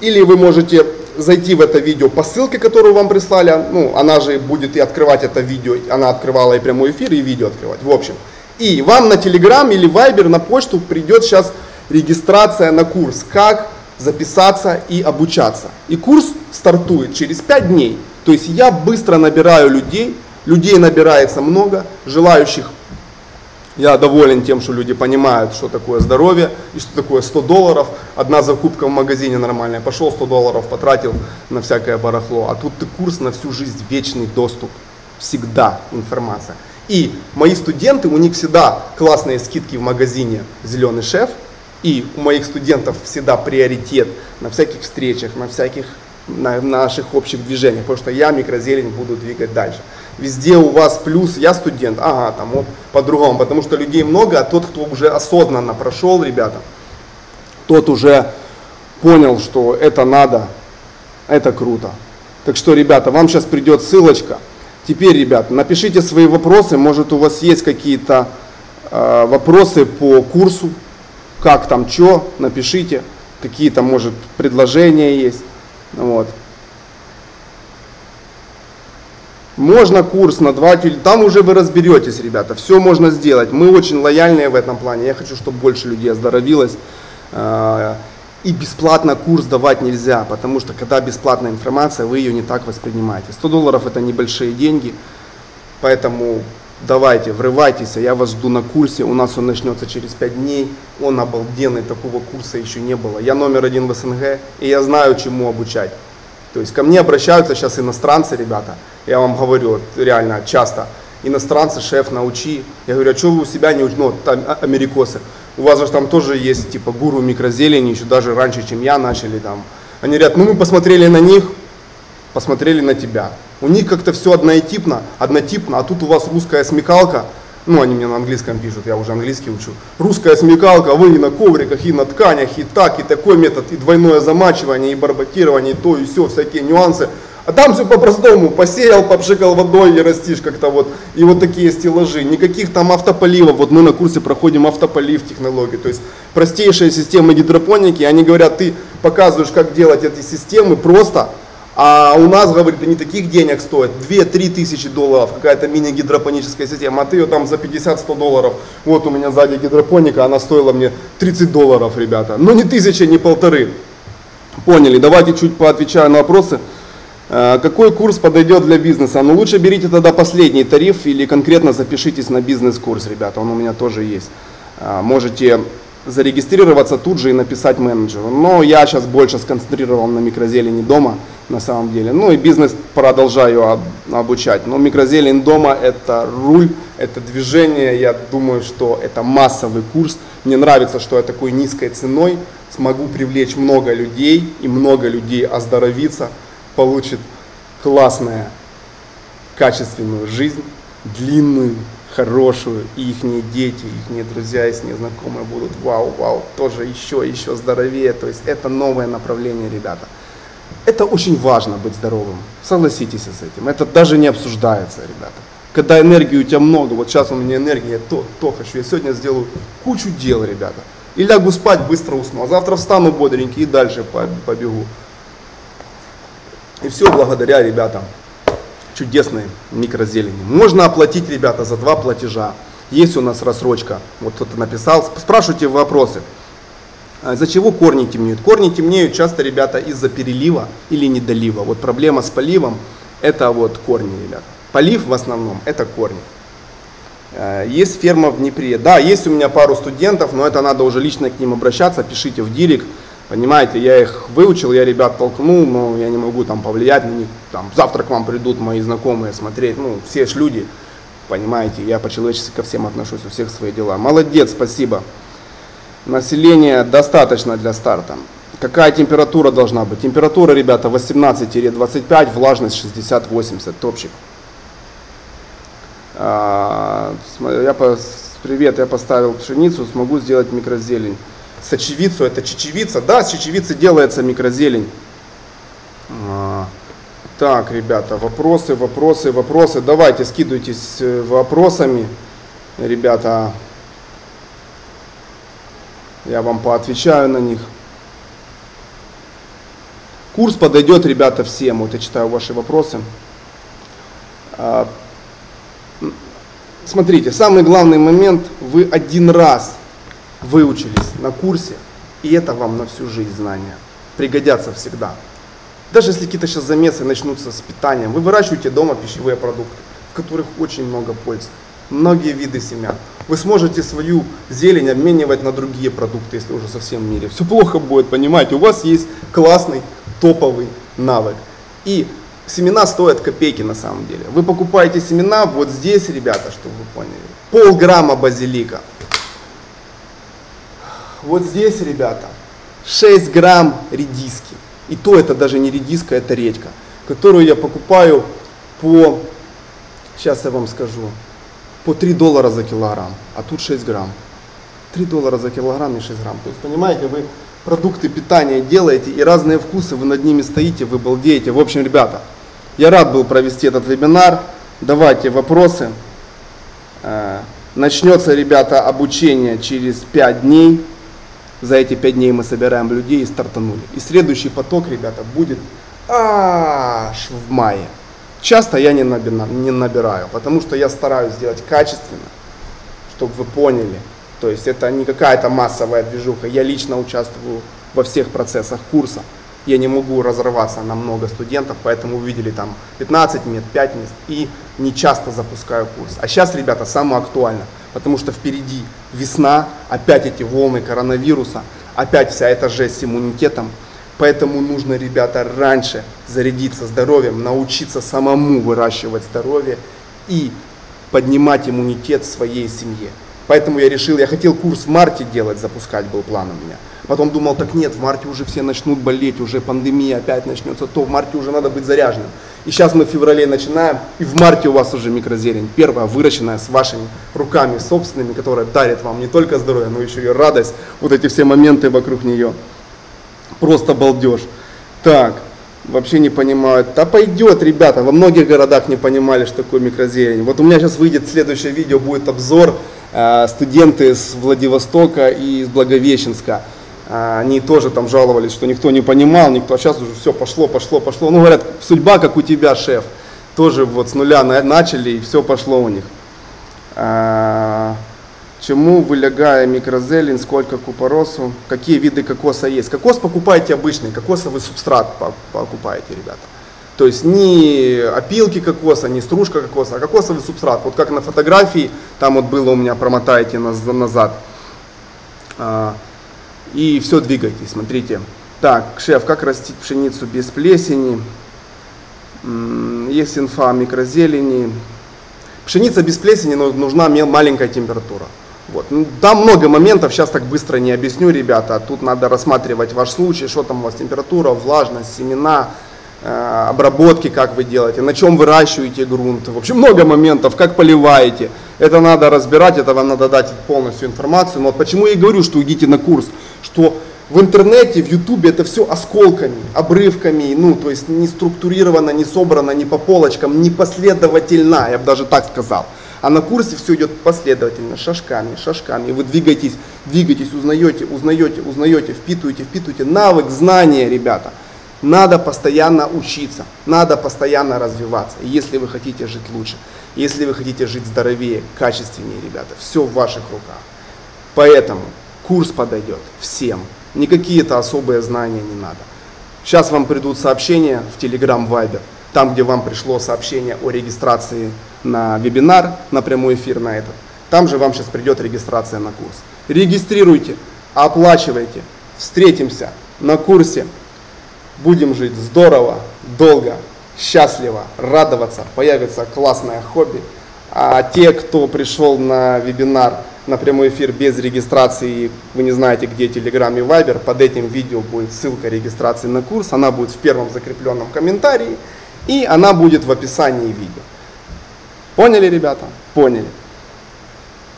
Или вы можете зайти в это видео по ссылке, которую вам прислали. Ну, она же будет и открывать это видео, она открывала и прямой эфир, и видео открывать. В общем. И вам на Telegram или Viber, на почту придет сейчас регистрация на курс, как записаться и обучаться. И курс стартует через 5 дней. То есть я быстро набираю людей набирается много, желающих. Я доволен тем, что люди понимают, что такое здоровье и что такое $100. Одна закупка в магазине нормальная, пошел $100 потратил на всякое барахло. А тут ты курс на всю жизнь, вечный доступ, всегда информация. И мои студенты, у них всегда классные скидки в магазине «Зеленый шеф». И у моих студентов всегда приоритет на всяких встречах, на наших общих движениях, потому что я микрозелень буду двигать дальше. Везде у вас плюс, я студент, ага, там вот по-другому, потому что людей много, а тот, кто уже осознанно прошел, ребята, тот уже понял, что это надо, это круто. Так что, ребята, вам сейчас придет ссылочка. Теперь, ребята, напишите свои вопросы, может у вас есть какие-то вопросы по курсу, как там, что, напишите, какие-то, может, предложения есть. Вот. Можно курс на 2, там уже вы разберетесь, ребята, все можно сделать. Мы очень лояльные в этом плане, я хочу, чтобы больше людей оздоровилось. И бесплатно курс давать нельзя, потому что когда бесплатная информация, вы ее не так воспринимаете. $100 это небольшие деньги, поэтому давайте, врывайтесь, я вас жду на курсе, у нас он начнется через 5 дней, он обалденный, такого курса еще не было. Я номер 1 в СНГ, и я знаю, чему обучать. То есть ко мне обращаются сейчас иностранцы, ребята, я вам говорю, реально часто, иностранцы, шеф, научи. Я говорю, а что вы у себя не учите, ну, там, америкосы, у вас же там тоже есть, типа, гуру микрозелени, еще даже раньше, чем я, начали там. Они говорят, ну мы посмотрели на них, посмотрели на тебя. У них как-то все однотипно, а тут у вас русская смекалка, ну они мне на английском пишут, я уже английский учу. Русская смекалка, вы и на ковриках, и на тканях, и так, и такой метод, и двойное замачивание, и барботирование, и то, и все, всякие нюансы. А там все по-простому, посеял, попшикал водой и растишь как-то вот. И вот такие стеллажи, никаких там автополивов. Вот мы на курсе проходим автополив технологии, то есть простейшие системы гидропоники. Они говорят, ты показываешь, как делать эти системы просто, а у нас, говорит, они таких денег стоят, 2-3 тысячи долларов, какая-то мини-гидропоническая система, а ты ее там за $50-100. Вот у меня сзади гидропоника, она стоила мне $30, ребята. Но не 1000, не 1500. Поняли, давайте чуть поотвечаю на вопросы. Какой курс подойдет для бизнеса? Ну лучше берите тогда последний тариф или конкретно запишитесь на бизнес-курс, ребята, он у меня тоже есть. Можете зарегистрироваться тут же и написать менеджеру. Но я сейчас больше сконцентрирован на микрозелени дома на самом деле. Ну и бизнес продолжаю обучать. Но микрозелень дома это руль, это движение. Я думаю, что это массовый курс. Мне нравится, что я такой низкой ценой смогу привлечь много людей и много людей оздоровиться, получит классную, качественную жизнь, длинную, хорошую, и их дети, их друзья, их знакомые будут вау, тоже еще здоровее. То есть это новое направление, ребята. Это очень важно быть здоровым, согласитесь с этим, это даже не обсуждается, ребята. Когда энергии у тебя много, вот сейчас у меня энергия, то хочу, я сегодня сделаю кучу дел, ребята. И лягу спать, быстро усну, а завтра встану бодренький и дальше побегу. И все благодаря, ребята, чудесной микрозелени. Можно оплатить, ребята, за 2 платежа. Есть у нас рассрочка. Вот кто-то написал. Спрашивайте вопросы. Из-за чего корни темнеют? Корни темнеют часто, ребята, из-за перелива или недолива. Вот проблема с поливом – это вот корни, ребята. Полив в основном – это корни. Есть ферма в Днепре. Да, есть у меня пару студентов, но это надо уже лично к ним обращаться. Пишите в директ. Понимаете, я их выучил, я ребят толкнул, но я не могу там повлиять на них. Там, завтра к вам придут мои знакомые смотреть, ну, все ж люди, понимаете, я по-человечески ко всем отношусь, у всех свои дела. Молодец, спасибо. Населения достаточно для старта. Какая температура должна быть? Температура, ребята, 18-25, влажность 60-80, топчик. Привет, я поставил пшеницу, смогу сделать микрозелень. Сочевицу, это чечевица, да, с чечевицы делается микрозелень. Так, ребята, вопросы, давайте скидывайтесь вопросами, ребята, я вам поотвечаю на них. Курс подойдет, ребята, всем, вот я читаю ваши вопросы. Смотрите, самый главный момент, вы один раз выучились на курсе, и это вам на всю жизнь знания. Пригодятся всегда. Даже если какие-то сейчас замесы начнутся с питанием, вы выращиваете дома пищевые продукты, в которых очень много пользы, многие виды семян. Вы сможете свою зелень обменивать на другие продукты, если уже совсем в мире. Все плохо будет, понимаете, у вас есть классный топовый навык. И семена стоят копейки на самом деле. Вы покупаете семена вот здесь, ребята, чтобы вы поняли, полграмма базилика. Вот здесь, ребята, 6 грамм редиски. И то это даже не редиска, это редька, которую я покупаю по, сейчас я вам скажу, по $3 за килограмм, а тут 6 грамм. $3 за килограмм и 6 грамм. То есть, понимаете, вы продукты питания делаете и разные вкусы, вы над ними стоите, вы балдеете. В общем, ребята, я рад был провести этот вебинар. Давайте вопросы. Начнется, ребята, обучение через 5 дней. За эти 5 дней мы собираем людей и стартанули. И следующий поток, ребята, будет аж в мае. Часто я не набираю, потому что я стараюсь сделать качественно, чтобы вы поняли. То есть это не какая-то массовая движуха. Я лично участвую во всех процессах курса. Я не могу разорваться на много студентов, поэтому увидели там 15 мест, 5 мест и не часто запускаю курс. А сейчас, ребята, самое актуальное, потому что впереди весна, опять эти волны коронавируса, опять вся эта жесть с иммунитетом. Поэтому нужно, ребята, раньше зарядиться здоровьем, научиться самому выращивать здоровье и поднимать иммунитет в своей семье. Поэтому я решил, я хотел курс в марте делать, запускать был план у меня. Потом думал, так нет, в марте уже все начнут болеть, уже пандемия опять начнется, то в марте уже надо быть заряженным. И сейчас мы в феврале начинаем, и в марте у вас уже микрозелень. Первая, выращенная с вашими руками собственными, которая дарит вам не только здоровье, но еще и радость. Вот эти все моменты вокруг нее. Просто балдеж. Так, вообще не понимают. Да пойдет, ребята, во многих городах не понимали, что такое микрозелень. Вот у меня сейчас выйдет следующее видео, будет обзор. Студенты с Владивостока и из Благовещенска. Они тоже там жаловались, что никто не понимал, никто, а сейчас уже все пошло. Ну, говорят, судьба, как у тебя, шеф. Тоже вот с нуля начали, и все пошло у них. Чему вылягая микрозелень, сколько купоросу, какие виды кокоса есть? Кокос покупайте обычный, кокосовый субстрат покупаете, ребята. То есть не опилки кокоса, не стружка кокоса, а кокосовый субстрат. Вот как на фотографии, там вот было у меня, промотаете назад. И все двигайтесь, смотрите. Так, шеф, как растить пшеницу без плесени? Есть инфа о микрозелени. Пшеница без плесени, но нужна маленькая температура. Вот. Там много моментов, сейчас так быстро не объясню, ребята. Тут надо рассматривать ваш случай, что там у вас температура, влажность, семена, обработки, как вы делаете, на чем выращиваете грунт. В общем, много моментов, как поливаете. Это надо разбирать, это вам надо дать полностью информацию. Но вот почему я и говорю, что идите на курс, что в интернете, в ютубе это все осколками, обрывками, ну, то есть не структурировано, не собрано, не по полочкам, не последовательно, я бы даже так сказал. А на курсе все идет последовательно, шажками. И вы двигаетесь, узнаете, впитываете навык, знания, ребята. Надо постоянно учиться, надо постоянно развиваться, если вы хотите жить лучше, если вы хотите жить здоровее, качественнее, ребята, все в ваших руках. Поэтому курс подойдет всем, никакие-то особые знания не надо. Сейчас вам придут сообщения в Telegram, Viber, там, где вам пришло сообщение о регистрации на вебинар, на прямой эфир на этот, там же вам сейчас придет регистрация на курс. Регистрируйте, оплачивайте, встретимся на курсе. Будем жить здорово, долго, счастливо, радоваться, появится классное хобби. А те, кто пришел на вебинар, на прямой эфир без регистрации, вы не знаете, где Telegram и Viber, под этим видео будет ссылка регистрации на курс, она будет в первом закрепленном комментарии, и она будет в описании видео. Поняли, ребята? Поняли.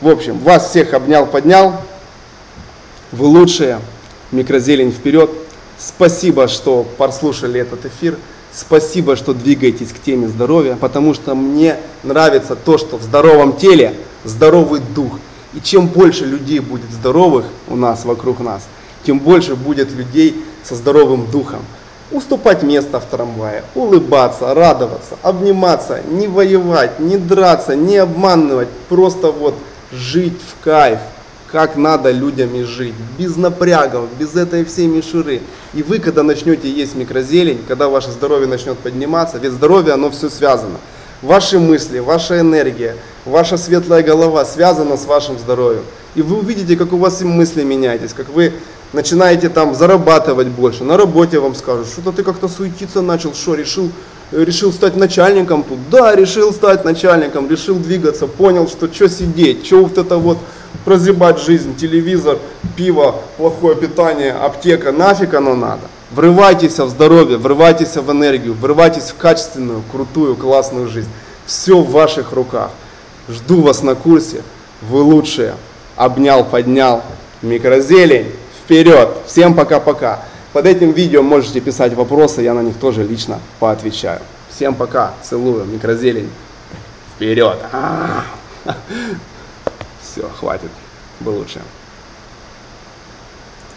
В общем, вас всех обнял, поднял. Вы лучшие. Микрозелень вперед. Спасибо, что прослушали этот эфир. Спасибо, что двигаетесь к теме здоровья, потому что мне нравится то, что в здоровом теле здоровый дух. И чем больше людей будет здоровых у нас, вокруг нас, тем больше будет людей со здоровым духом. Уступать место в трамвае, улыбаться, радоваться, обниматься, не воевать, не драться, не обманывать, просто вот жить в кайф, как надо людям и жить, без напрягов, без этой всей мишуры. И вы, когда начнете есть микрозелень, когда ваше здоровье начнет подниматься, ведь здоровье, оно все связано. Ваши мысли, ваша энергия, ваша светлая голова связана с вашим здоровьем. И вы увидите, как у вас и мысли меняетесь, как вы начинаете там зарабатывать больше, на работе вам скажут, что-то ты как-то суетиться начал, что решил стать начальником тут. Да, решил стать начальником, решил двигаться, понял, что сидеть, что вот это вот прозябать жизнь, телевизор, пиво, плохое питание, аптека, нафиг оно надо. Врывайтесь в здоровье, врывайтесь в энергию, врывайтесь в качественную, крутую, классную жизнь. Все в ваших руках. Жду вас на курсе. Вы лучшие. Обнял, поднял. Микрозелень. Вперед! Всем пока-пока. Под этим видео можете писать вопросы, я на них тоже лично поотвечаю. Всем пока, целую, микрозелень. Вперед! Все, хватит. Вы лучшие.